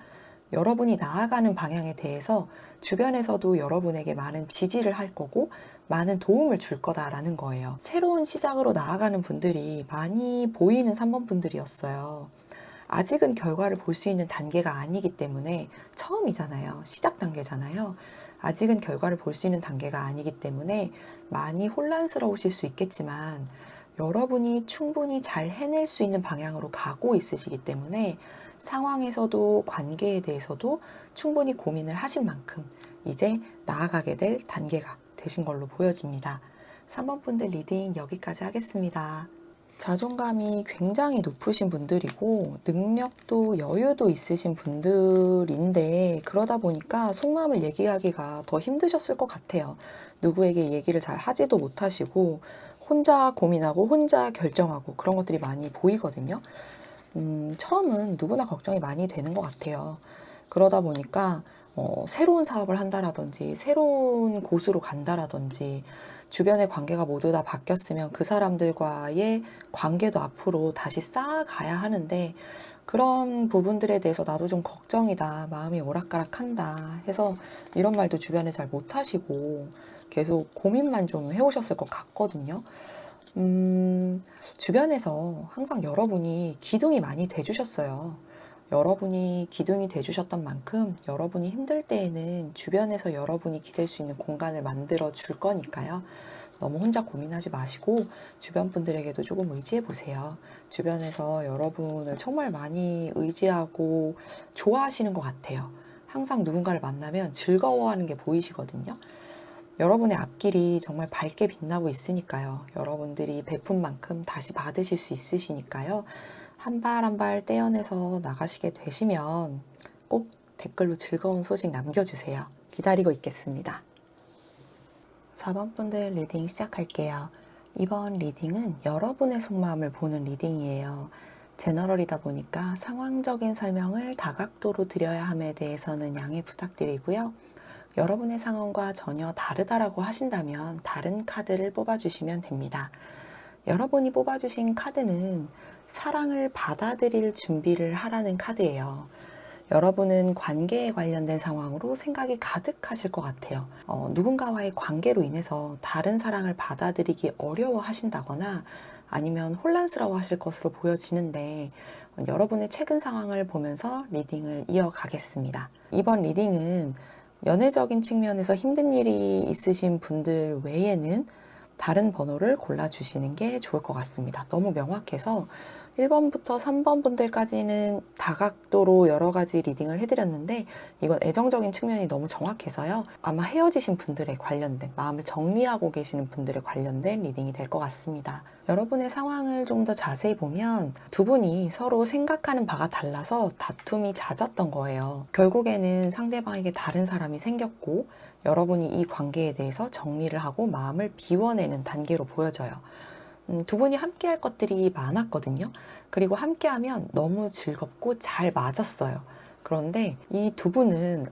여러분이 나아가는 방향에 대해서 주변에서도 여러분에게 많은 지지를 할 거고 많은 도움을 줄 거다라는 거예요. 새로운 시작으로 나아가는 분들이 많이 보이는 3번 분들이었어요. 아직은 결과를 볼 수 있는 단계가 아니기 때문에 처음이잖아요. 시작 단계잖아요. 아직은 결과를 볼 수 있는 단계가 아니기 때문에 많이 혼란스러우실 수 있겠지만 여러분이 충분히 잘 해낼 수 있는 방향으로 가고 있으시기 때문에 상황에서도 관계에 대해서도 충분히 고민을 하신 만큼 이제 나아가게 될 단계가 되신 걸로 보여집니다. 3번 분들 리딩 여기까지 하겠습니다. 자존감이 굉장히 높으신 분들이고 능력도 여유도 있으신 분들인데 그러다 보니까 속마음을 얘기하기가 더 힘드셨을 것 같아요. 누구에게 얘기를 잘 하지도 못하시고 혼자 고민하고 혼자 결정하고 그런 것들이 많이 보이거든요. 처음은 누구나 걱정이 많이 되는 것 같아요. 그러다 보니까 새로운 사업을 한다라든지 새로운 곳으로 간다라든지 주변의 관계가 모두 다 바뀌었으면 그 사람들과의 관계도 앞으로 다시 쌓아가야 하는데 그런 부분들에 대해서 나도 좀 걱정이다, 마음이 오락가락한다 해서 이런 말도 주변에 잘 못하시고 계속 고민만 좀 해오셨을 것 같거든요. 주변에서 항상 여러분이 기둥이 많이 돼주셨어요. 여러분이 기둥이 돼주셨던 만큼 여러분이 힘들 때에는 주변에서 여러분이 기댈 수 있는 공간을 만들어 줄 거니까요. 너무 혼자 고민하지 마시고 주변 분들에게도 조금 의지해 보세요. 주변에서 여러분을 정말 많이 의지하고 좋아하시는 것 같아요. 항상 누군가를 만나면 즐거워하는 게 보이시거든요. 여러분의 앞길이 정말 밝게 빛나고 있으니까요. 여러분들이 베푼 만큼 다시 받으실 수 있으시니까요. 한 발 한 발 떼어내서 나가시게 되시면 꼭 댓글로 즐거운 소식 남겨주세요. 기다리고 있겠습니다. 4번 분들 리딩 시작할게요. 이번 리딩은 여러분의 속마음을 보는 리딩이에요. 제너럴이다 보니까 상황적인 설명을 다각도로 드려야 함에 대해서는 양해 부탁드리고요. 여러분의 상황과 전혀 다르다라고 하신다면 다른 카드를 뽑아주시면 됩니다. 여러분이 뽑아주신 카드는 사랑을 받아들일 준비를 하라는 카드예요. 여러분은 관계에 관련된 상황으로 생각이 가득하실 것 같아요. 누군가와의 관계로 인해서 다른 사랑을 받아들이기 어려워 하신다거나 아니면 혼란스러워 하실 것으로 보여지는데 여러분의 최근 상황을 보면서 리딩을 이어가겠습니다. 이번 리딩은 연애적인 측면에서 힘든 일이 있으신 분들 외에는 다른 번호를 골라주시는 게 좋을 것 같습니다. 너무 명확해서 1번부터 3번 분들까지는 다각도로 여러 가지 리딩을 해드렸는데 이건 애정적인 측면이 너무 정확해서요. 아마 헤어지신 분들에 관련된, 마음을 정리하고 계시는 분들에 관련된 리딩이 될 것 같습니다. 여러분의 상황을 좀 더 자세히 보면 두 분이 서로 생각하는 바가 달라서 다툼이 잦았던 거예요. 결국에는 상대방에게 다른 사람이 생겼고 여러분이 이 관계에 대해서 정리를 하고 마음을 비워내는 단계로 보여져요. 두 분이 함께 할 것들이 많았거든요. 그리고 함께 하면 너무 즐겁고 잘 맞았어요. 그런데 이 두 분은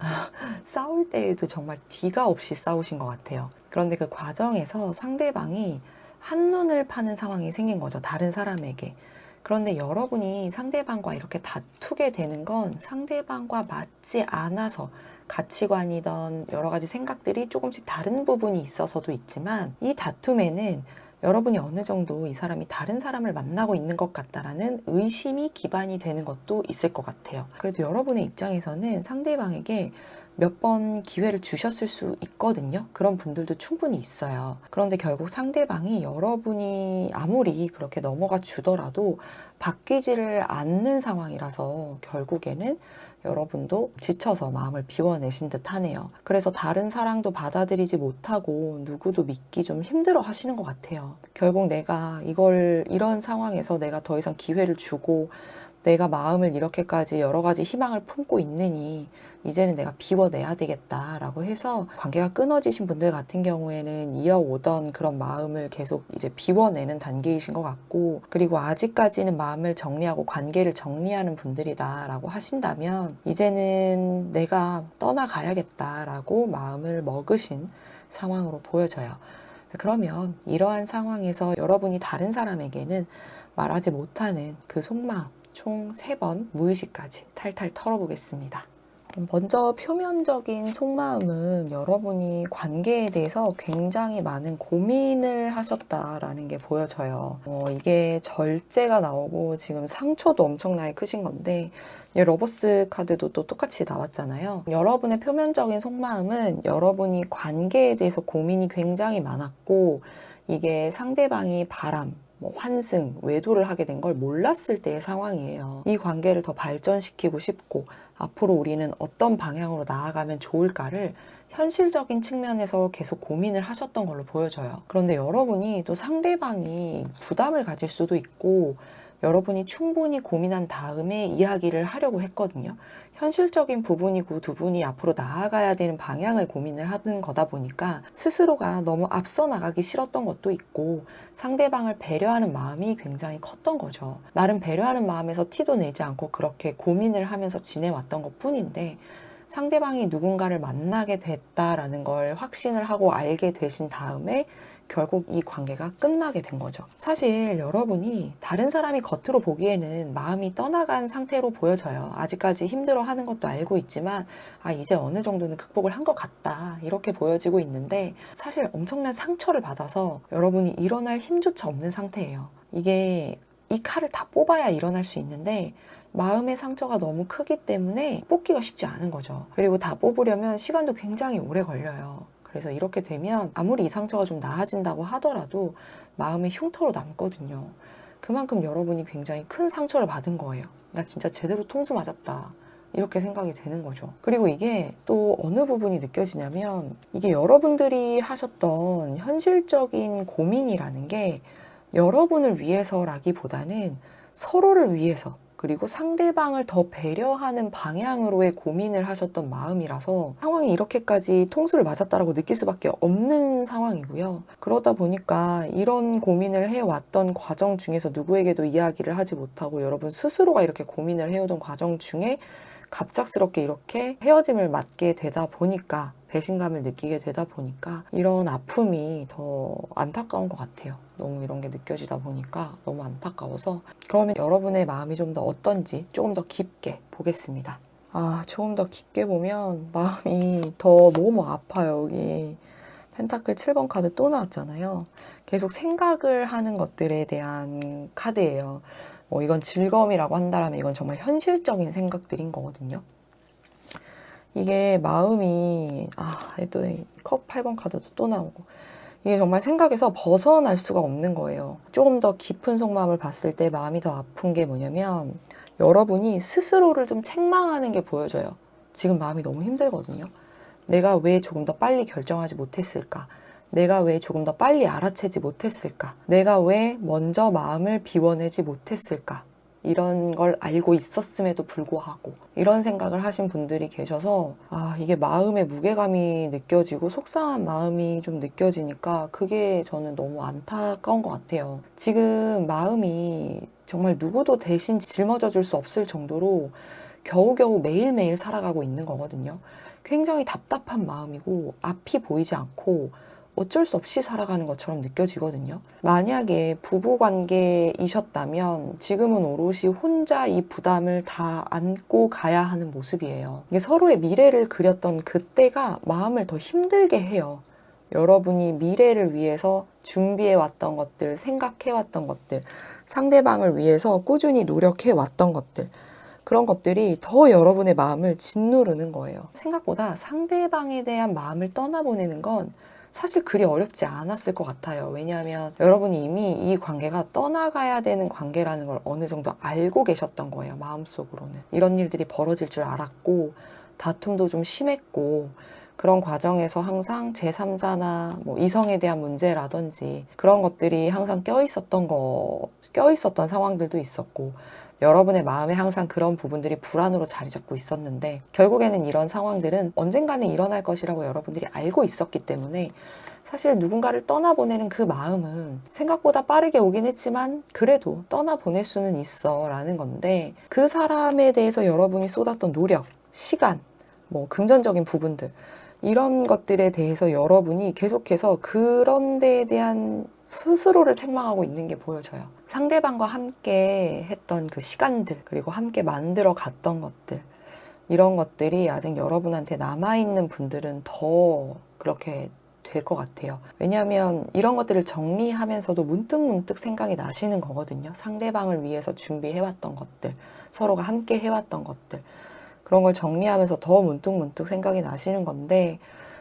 싸울 때에도 정말 뒤가 없이 싸우신 것 같아요. 그런데 그 과정에서 상대방이 한눈을 파는 상황이 생긴 거죠. 다른 사람에게. 그런데 여러분이 상대방과 이렇게 다투게 되는 건 상대방과 맞지 않아서 가치관이던 여러 가지 생각들이 조금씩 다른 부분이 있어서도 있지만 이 다툼에는 여러분이 어느 정도 이 사람이 다른 사람을 만나고 있는 것 같다라는 의심이 기반이 되는 것도 있을 것 같아요. 그래도 여러분의 입장에서는 상대방에게 몇 번 기회를 주셨을 수 있거든요. 그런 분들도 충분히 있어요. 그런데 결국 상대방이 여러분이 아무리 그렇게 넘어가 주더라도 바뀌지를 않는 상황이라서 결국에는 여러분도 지쳐서 마음을 비워내신 듯 하네요. 그래서 다른 사랑도 받아들이지 못하고 누구도 믿기 좀 힘들어 하시는 것 같아요. 결국 내가 이런 상황에서 내가 더 이상 기회를 주고 내가 마음을 이렇게까지 여러 가지 희망을 품고 있느니 이제는 내가 비워내야 되겠다라고 해서 관계가 끊어지신 분들 같은 경우에는 이어오던 그런 마음을 계속 이제 비워내는 단계이신 것 같고, 그리고 아직까지는 마음을 정리하고 관계를 정리하는 분들이다라고 하신다면 이제는 내가 떠나가야겠다라고 마음을 먹으신 상황으로 보여져요. 그러면 이러한 상황에서 여러분이 다른 사람에게는 말하지 못하는 그 속마음 총 3번 무의식까지 탈탈 털어보겠습니다. 먼저 표면적인 속마음은 여러분이 관계에 대해서 굉장히 많은 고민을 하셨다라는 게 보여져요. 이게 절제가 나오고 지금 상처도 엄청나게 크신 건데 러버스 카드도 또 똑같이 나왔잖아요. 여러분의 표면적인 속마음은 여러분이 관계에 대해서 고민이 굉장히 많았고 이게 상대방이 바람, 환승, 외도를 하게 된 걸 몰랐을 때의 상황이에요. 이 관계를 더 발전시키고 싶고 앞으로 우리는 어떤 방향으로 나아가면 좋을까를 현실적인 측면에서 계속 고민을 하셨던 걸로 보여져요. 그런데 여러분이 또 상대방이 부담을 가질 수도 있고 여러분이 충분히 고민한 다음에 이야기를 하려고 했거든요. 현실적인 부분이고 두 분이 앞으로 나아가야 되는 방향을 고민을 하는 거다 보니까 스스로가 너무 앞서 나가기 싫었던 것도 있고 상대방을 배려하는 마음이 굉장히 컸던 거죠. 나름 배려하는 마음에서 티도 내지 않고 그렇게 고민을 하면서 지내왔던 것 뿐인데 상대방이 누군가를 만나게 됐다라는 걸 확신을 하고 알게 되신 다음에 결국 이 관계가 끝나게 된 거죠. 사실 여러분이 다른 사람이 겉으로 보기에는 마음이 떠나간 상태로 보여져요. 아직까지 힘들어하는 것도 알고 있지만 이제 어느 정도는 극복을 한 것 같다 이렇게 보여지고 있는데 사실 엄청난 상처를 받아서 여러분이 일어날 힘조차 없는 상태예요. 이게 이 칼을 다 뽑아야 일어날 수 있는데 마음의 상처가 너무 크기 때문에 뽑기가 쉽지 않은 거죠. 그리고 다 뽑으려면 시간도 굉장히 오래 걸려요. 그래서 이렇게 되면 아무리 이 상처가 좀 나아진다고 하더라도 마음의 흉터로 남거든요. 그만큼 여러분이 굉장히 큰 상처를 받은 거예요. 나 진짜 제대로 통수 맞았다. 이렇게 생각이 되는 거죠. 그리고 이게 또 어느 부분이 느껴지냐면 이게 여러분들이 하셨던 현실적인 고민이라는 게 여러분을 위해서라기보다는 서로를 위해서 그리고 상대방을 더 배려하는 방향으로의 고민을 하셨던 마음이라서 상황이 이렇게까지 통수를 맞았다라고 느낄 수밖에 없는 상황이고요. 그러다 보니까 이런 고민을 해왔던 과정 중에서 누구에게도 이야기를 하지 못하고 여러분 스스로가 이렇게 고민을 해오던 과정 중에 갑작스럽게 이렇게 헤어짐을 맞게 되다 보니까 배신감을 느끼게 되다 보니까 이런 아픔이 더 안타까운 것 같아요. 너무 이런 게 느껴지다 보니까 너무 안타까워서 그러면 여러분의 마음이 좀 더 어떤지 조금 더 깊게 보겠습니다. 조금 더 깊게 보면 마음이 더 너무 아파요. 여기 펜타클 7번 카드 또 나왔잖아요. 계속 생각을 하는 것들에 대한 카드예요. 이건 즐거움이라고 한다면 이건 정말 현실적인 생각들인 거거든요. 이게 마음이 또 컵 8번 카드도 또 나오고 이게 정말 생각에서 벗어날 수가 없는 거예요. 조금 더 깊은 속마음을 봤을 때 마음이 더 아픈 게 뭐냐면 여러분이 스스로를 좀 책망하는 게 보여져요. 지금 마음이 너무 힘들거든요. 내가 왜 조금 더 빨리 결정하지 못했을까? 내가 왜 조금 더 빨리 알아채지 못했을까? 내가 왜 먼저 마음을 비워내지 못했을까? 이런 걸 알고 있었음에도 불구하고 이런 생각을 하신 분들이 계셔서 이게 마음의 무게감이 느껴지고 속상한 마음이 좀 느껴지니까 그게 저는 너무 안타까운 것 같아요. 지금 마음이 정말 누구도 대신 짊어져 줄 수 없을 정도로 겨우겨우 매일매일 살아가고 있는 거거든요. 굉장히 답답한 마음이고 앞이 보이지 않고 어쩔 수 없이 살아가는 것처럼 느껴지거든요. 만약에 부부관계이셨다면 지금은 오롯이 혼자 이 부담을 다 안고 가야 하는 모습이에요. 이게 서로의 미래를 그렸던 그때가 마음을 더 힘들게 해요. 여러분이 미래를 위해서 준비해왔던 것들, 생각해왔던 것들, 상대방을 위해서 꾸준히 노력해왔던 것들, 그런 것들이 더 여러분의 마음을 짓누르는 거예요. 생각보다 상대방에 대한 마음을 떠나보내는 건 사실 그리 어렵지 않았을 것 같아요. 왜냐하면 여러분이 이미 이 관계가 떠나가야 되는 관계라는 걸 어느 정도 알고 계셨던 거예요. 마음속으로는. 이런 일들이 벌어질 줄 알았고 다툼도 좀 심했고 그런 과정에서 항상 제3자나 이성에 대한 문제라든지 그런 것들이 항상 껴있었던 상황들도 있었고 여러분의 마음에 항상 그런 부분들이 불안으로 자리 잡고 있었는데 결국에는 이런 상황들은 언젠가는 일어날 것이라고 여러분들이 알고 있었기 때문에 사실 누군가를 떠나보내는 그 마음은 생각보다 빠르게 오긴 했지만 그래도 떠나보낼 수는 있어 라는 건데 그 사람에 대해서 여러분이 쏟았던 노력, 시간, 금전적인 부분들 이런 것들에 대해서 여러분이 계속해서 그런 데에 대한 스스로를 책망하고 있는 게 보여져요. 상대방과 함께 했던 그 시간들, 그리고 함께 만들어 갔던 것들, 이런 것들이 아직 여러분한테 남아있는 분들은 더 그렇게 될 것 같아요. 왜냐하면 이런 것들을 정리하면서도 문득문득 생각이 나시는 거거든요. 상대방을 위해서 준비해왔던 것들, 서로가 함께 해왔던 것들, 그런 걸 정리하면서 더 문득문득 생각이 나시는 건데,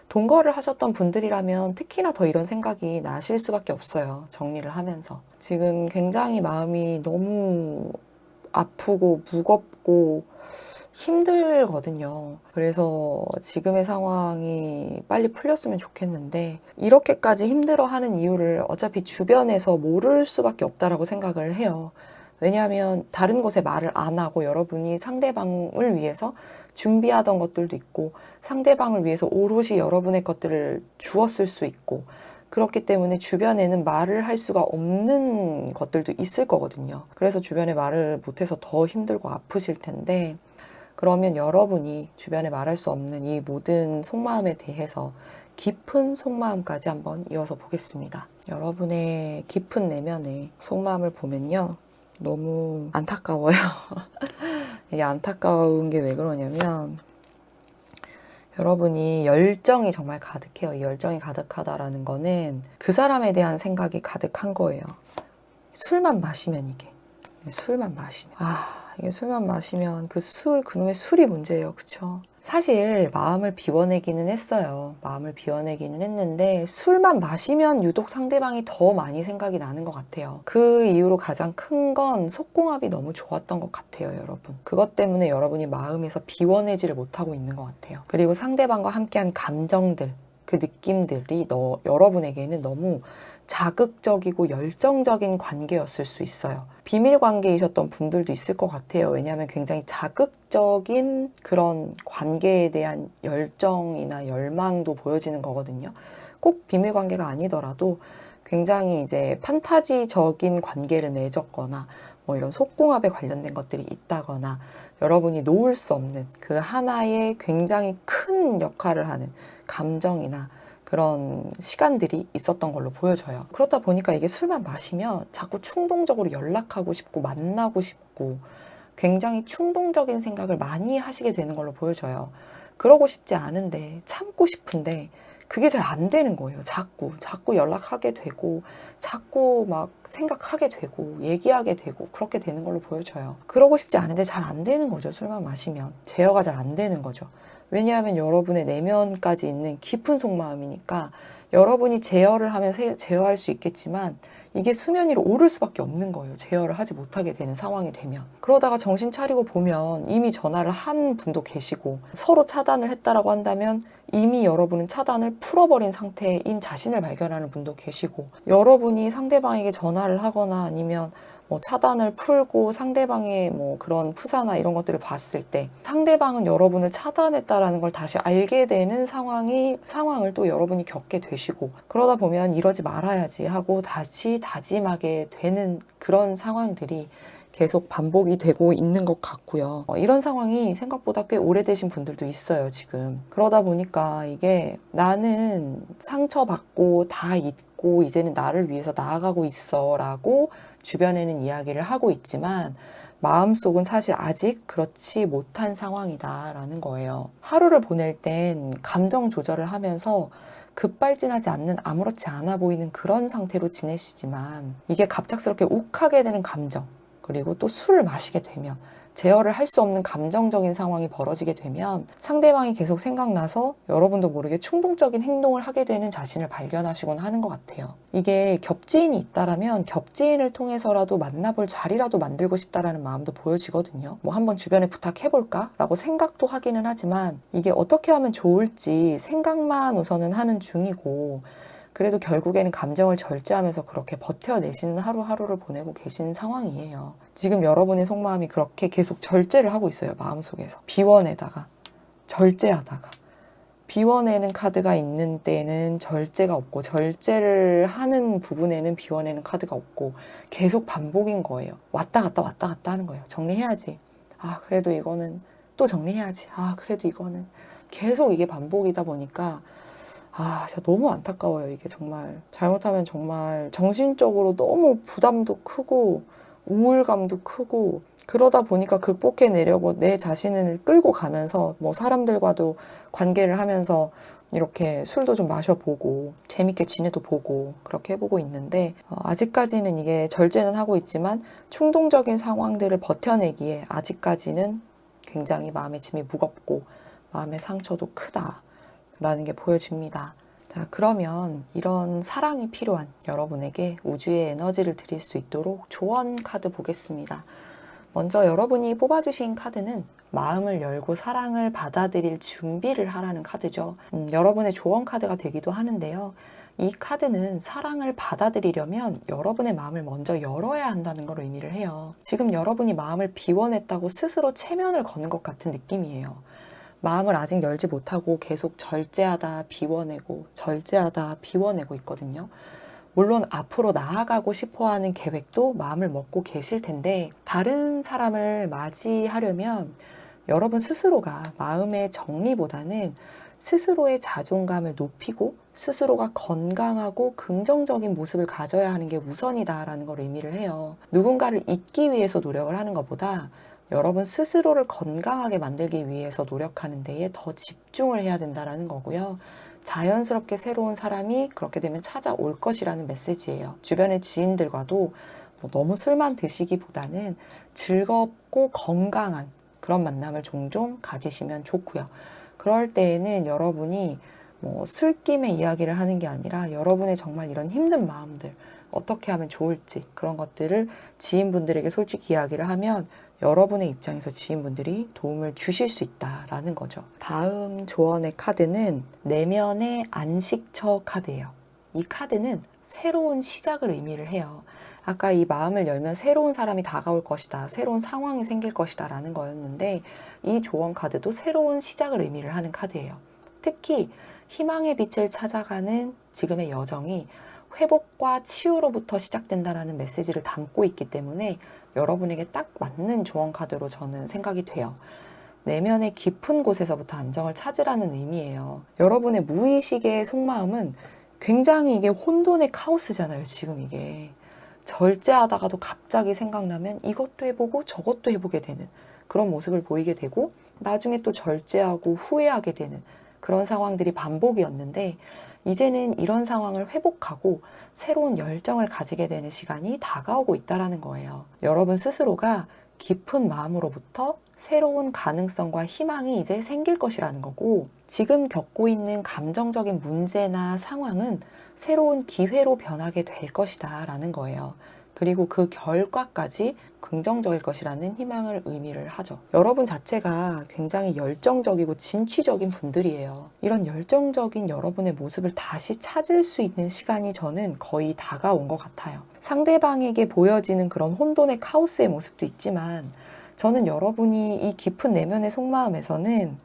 동거를 하셨던 분들이라면 특히나 더 이런 생각이 나실 수밖에 없어요. 정리를 하면서. 지금 굉장히 마음이 너무 아프고 무겁고 힘들거든요. 그래서 지금의 상황이 빨리 풀렸으면 좋겠는데, 이렇게까지 힘들어하는 이유를 어차피 주변에서 모를 수밖에 없다라고 생각을 해요. 왜냐하면 다른 곳에 말을 안 하고 여러분이 상대방을 위해서 준비하던 것들도 있고, 상대방을 위해서 오롯이 여러분의 것들을 주었을 수 있고, 그렇기 때문에 주변에는 말을 할 수가 없는 것들도 있을 거거든요. 그래서 주변에 말을 못해서 더 힘들고 아프실 텐데, 그러면 여러분이 주변에 말할 수 없는 이 모든 속마음에 대해서 깊은 속마음까지 한번 이어서 보겠습니다. 여러분의 깊은 내면의 속마음을 보면요, 너무 안타까워요. 이게 안타까운 게 왜 그러냐면, 여러분이 열정이 정말 가득해요. 이 열정이 가득하다라는 거는 그 사람에 대한 생각이 가득한 거예요. 술만 마시면 이게. 술만 마시면. 이게 술만 마시면 그놈의 술이 문제예요. 그쵸? 사실 마음을 비워내기는 했어요. 마음을 비워내기는 했는데 술만 마시면 유독 상대방이 더 많이 생각이 나는 것 같아요. 그 이후로 가장 큰 건 속궁합이 너무 좋았던 것 같아요, 여러분. 그것 때문에 여러분이 마음에서 비워내지를 못하고 있는 것 같아요. 그리고 상대방과 함께한 감정들, 그 느낌들이 여러분에게는 너무 자극적이고 열정적인 관계였을 수 있어요. 비밀 관계이셨던 분들도 있을 것 같아요. 왜냐하면 굉장히 자극적인 그런 관계에 대한 열정이나 열망도 보여지는 거거든요. 꼭 비밀 관계가 아니더라도 굉장히 이제 판타지적인 관계를 맺었거나 뭐 이런 속궁합에 관련된 것들이 있다거나, 여러분이 놓을 수 없는 그 하나의 굉장히 큰 역할을 하는 감정이나 그런 시간들이 있었던 걸로 보여져요. 그렇다 보니까 이게 술만 마시면 자꾸 충동적으로 연락하고 싶고 만나고 싶고 굉장히 충동적인 생각을 많이 하시게 되는 걸로 보여져요. 그러고 싶지 않은데, 참고 싶은데 그게 잘 안 되는 거예요. 자꾸 연락하게 되고, 자꾸 막 생각하게 되고, 얘기하게 되고, 그렇게 되는 걸로 보여져요. 그러고 싶지 않은데 잘 안 되는 거죠. 술만 마시면. 제어가 잘 안 되는 거죠. 왜냐하면 여러분의 내면까지 있는 깊은 속마음이니까 여러분이 제어를 하면 제어할 수 있겠지만, 이게 수면 위로 오를 수밖에 없는 거예요. 제어를 하지 못하게 되는 상황이 되면. 그러다가 정신 차리고 보면 이미 전화를 한 분도 계시고, 서로 차단을 했다라고 한다면 이미 여러분은 차단을 풀어버린 상태인 자신을 발견하는 분도 계시고, 여러분이 상대방에게 전화를 하거나 아니면 뭐 차단을 풀고 상대방의 뭐 그런 프사나 이런 것들을 봤을 때 상대방은 여러분을 차단했다라는 걸 다시 알게 되는 상황을 또 여러분이 겪게 되시고, 그러다 보면 이러지 말아야지 하고 다시 다짐하게 되는 그런 상황들이 계속 반복이 되고 있는 것 같고요. 이런 상황이 생각보다 꽤 오래되신 분들도 있어요, 지금. 그러다 보니까 이게 나는 상처받고 다 잊고 이제는 나를 위해서 나아가고 있어 라고 주변에는 이야기를 하고 있지만, 마음속은 사실 아직 그렇지 못한 상황이다라는 거예요. 하루를 보낼 땐 감정 조절을 하면서 급발진하지 않는, 아무렇지 않아 보이는 그런 상태로 지내시지만, 이게 갑작스럽게 욱하게 되는 감정, 그리고 또 술을 마시게 되면, 제어를 할 수 없는 감정적인 상황이 벌어지게 되면 상대방이 계속 생각나서 여러분도 모르게 충동적인 행동을 하게 되는 자신을 발견하시곤 하는 것 같아요. 이게 겹지인이 있다라면 겹지인을 통해서라도 만나볼 자리라도 만들고 싶다라는 마음도 보여지거든요. 뭐 한번 주변에 부탁해볼까? 라고 생각도 하기는 하지만, 이게 어떻게 하면 좋을지 생각만 우선은 하는 중이고, 그래도 결국에는 감정을 절제하면서 그렇게 버텨내시는 하루하루를 보내고 계시는 상황이에요. 지금 여러분의 속마음이 그렇게 계속 절제를 하고 있어요. 마음속에서. 비워내다가 절제하다가. 비워내는 카드가 있는 때는 절제가 없고, 절제를 하는 부분에는 비워내는 카드가 없고, 계속 반복인 거예요. 왔다 갔다 하는 거예요. 정리해야지. 그래도 이거는 또 정리해야지. 그래도 이거는. 계속 이게 반복이다 보니까 진짜 너무 안타까워요. 이게 정말 잘못하면 정말 정신적으로 너무 부담도 크고 우울감도 크고, 그러다 보니까 극복해내려고 내 자신을 끌고 가면서 뭐 사람들과도 관계를 하면서 이렇게 술도 좀 마셔보고 재밌게 지내도 보고 그렇게 해보고 있는데, 아직까지는 이게 절제는 하고 있지만 충동적인 상황들을 버텨내기에 아직까지는 굉장히 마음의 짐이 무겁고 마음의 상처도 크다라는 게 보여집니다. 자, 그러면 이런 사랑이 필요한 여러분에게 우주의 에너지를 드릴 수 있도록 조언 카드 보겠습니다. 먼저 여러분이 뽑아주신 카드는 마음을 열고 사랑을 받아들일 준비를 하라는 카드죠. 여러분의 조언 카드가 되기도 하는데요. 이 카드는 사랑을 받아들이려면 여러분의 마음을 먼저 열어야 한다는 걸 의미를 해요. 지금 여러분이 마음을 비워냈다고 스스로 체면을 거는 것 같은 느낌이에요. 마음을 아직 열지 못하고 계속 절제하다 비워내고 절제하다 비워내고 있거든요. 물론 앞으로 나아가고 싶어하는 계획도 마음을 먹고 계실 텐데, 다른 사람을 맞이하려면 여러분 스스로가 마음의 정리보다는 스스로의 자존감을 높이고 스스로가 건강하고 긍정적인 모습을 가져야 하는 게 우선이다라는 걸 의미를 해요. 누군가를 잊기 위해서 노력을 하는 것보다 여러분 스스로를 건강하게 만들기 위해서 노력하는 데에 더 집중을 해야 된다는 거고요. 자연스럽게 새로운 사람이 그렇게 되면 찾아올 것이라는 메시지예요. 주변의 지인들과도 너무 술만 드시기보다는 즐겁고 건강한 그런 만남을 종종 가지시면 좋고요. 그럴 때에는 여러분이 술김에 이야기를 하는 게 아니라 여러분의 정말 이런 힘든 마음들, 어떻게 하면 좋을지 그런 것들을 지인분들에게 솔직히 이야기를 하면 여러분의 입장에서 지인분들이 도움을 주실 수 있다라는 거죠. 다음 조언의 카드는 내면의 안식처 카드예요. 이 카드는 새로운 시작을 의미를 해요. 아까 이 마음을 열면 새로운 사람이 다가올 것이다, 새로운 상황이 생길 것이다 라는 거였는데, 이 조언 카드도 새로운 시작을 의미를 하는 카드예요. 특히 희망의 빛을 찾아가는 지금의 여정이 회복과 치유로부터 시작된다라는 메시지를 담고 있기 때문에 여러분에게 딱 맞는 조언 카드로 저는 생각이 돼요. 내면의 깊은 곳에서부터 안정을 찾으라는 의미예요. 여러분의 무의식의 속마음은 굉장히 이게 혼돈의 카오스잖아요. 지금 이게 절제하다가도 갑자기 생각나면 이것도 해보고 저것도 해보게 되는 그런 모습을 보이게 되고, 나중에 또 절제하고 후회하게 되는 그런 상황들이 반복이었는데, 이제는 이런 상황을 회복하고 새로운 열정을 가지게 되는 시간이 다가오고 있다는 거예요. 여러분 스스로가 깊은 마음으로부터 새로운 가능성과 희망이 이제 생길 것이라는 거고, 지금 겪고 있는 감정적인 문제나 상황은 새로운 기회로 변하게 될 것이다 라는 거예요. 그리고 그 결과까지 긍정적일 것이라는 희망을 의미를 하죠. 여러분 자체가 굉장히 열정적이고 진취적인 분들이에요. 이런 열정적인 여러분의 모습을 다시 찾을 수 있는 시간이 저는 거의 다가온 것 같아요. 상대방에게 보여지는 그런 혼돈의 카오스의 모습도 있지만, 저는 여러분이 이 깊은 내면의 속마음에서는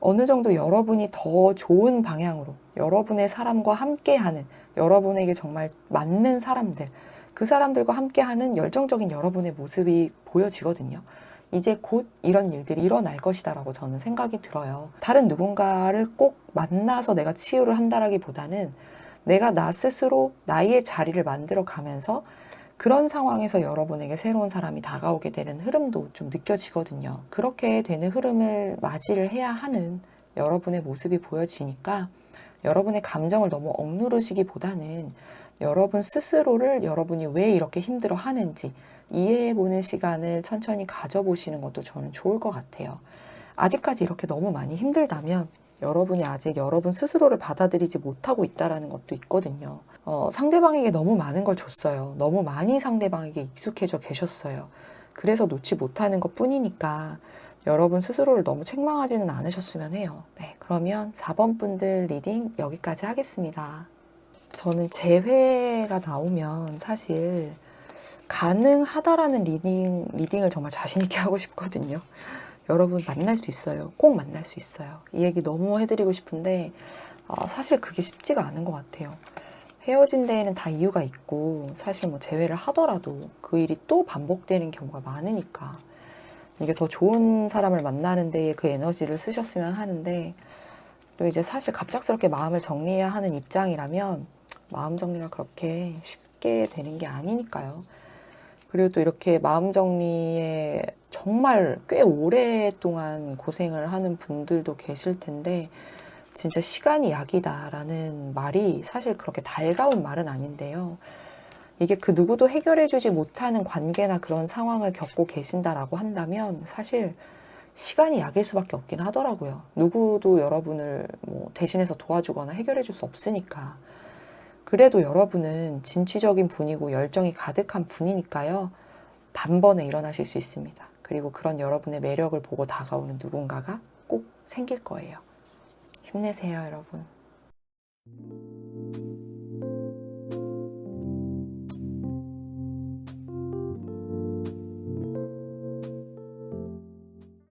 어느 정도 여러분이 더 좋은 방향으로 여러분의 사람과 함께하는, 여러분에게 정말 맞는 사람들, 그 사람들과 함께하는 열정적인 여러분의 모습이 보여지거든요. 이제 곧 이런 일들이 일어날 것이다 라고 저는 생각이 들어요. 다른 누군가를 꼭 만나서 내가 치유를 한다라기보다는 내가 나 스스로 나의 자리를 만들어 가면서 그런 상황에서 여러분에게 새로운 사람이 다가오게 되는 흐름도 좀 느껴지거든요. 그렇게 되는 흐름을 맞이를 해야 하는 여러분의 모습이 보여지니까 여러분의 감정을 너무 억누르시기보다는 여러분 스스로를 여러분이 왜 이렇게 힘들어 하는지 이해해보는 시간을 천천히 가져보시는 것도 저는 좋을 것 같아요. 아직까지 이렇게 너무 많이 힘들다면 여러분이 아직 여러분 스스로를 받아들이지 못하고 있다는 것도 있거든요. 상대방에게 너무 많은 걸 줬어요. 너무 많이 상대방에게 익숙해져 계셨어요. 그래서 놓지 못하는 것 뿐이니까 여러분 스스로를 너무 책망하지는 않으셨으면 해요. 네, 그러면 4번 분들 리딩 여기까지 하겠습니다. 저는 재회가 나오면 사실 가능하다라는 리딩을 정말 자신있게 하고 싶거든요. 여러분 만날 수 있어요. 꼭 만날 수 있어요. 이 얘기 너무 해드리고 싶은데 사실 그게 쉽지가 않은 것 같아요. 헤어진 데에는 다 이유가 있고, 사실 재회를 하더라도 그 일이 또 반복되는 경우가 많으니까 이게 더 좋은 사람을 만나는 데에 그 에너지를 쓰셨으면 하는데, 또 이제 사실 갑작스럽게 마음을 정리해야 하는 입장이라면 마음 정리가 그렇게 쉽게 되는 게 아니니까요. 그리고 또 이렇게 마음 정리에 정말 꽤 오랫동안 고생을 하는 분들도 계실 텐데, 진짜 시간이 약이다라는 말이 사실 그렇게 달가운 말은 아닌데요. 이게 그 누구도 해결해주지 못하는 관계나 그런 상황을 겪고 계신다라고 한다면 사실 시간이 약일 수밖에 없긴 하더라고요. 누구도 여러분을 뭐 대신해서 도와주거나 해결해줄 수 없으니까. 그래도 여러분은 진취적인 분이고 열정이 가득한 분이니까요. 단번에 일어나실 수 있습니다. 그리고 그런 여러분의 매력을 보고 다가오는 누군가가 꼭 생길 거예요. 힘내세요, 여러분.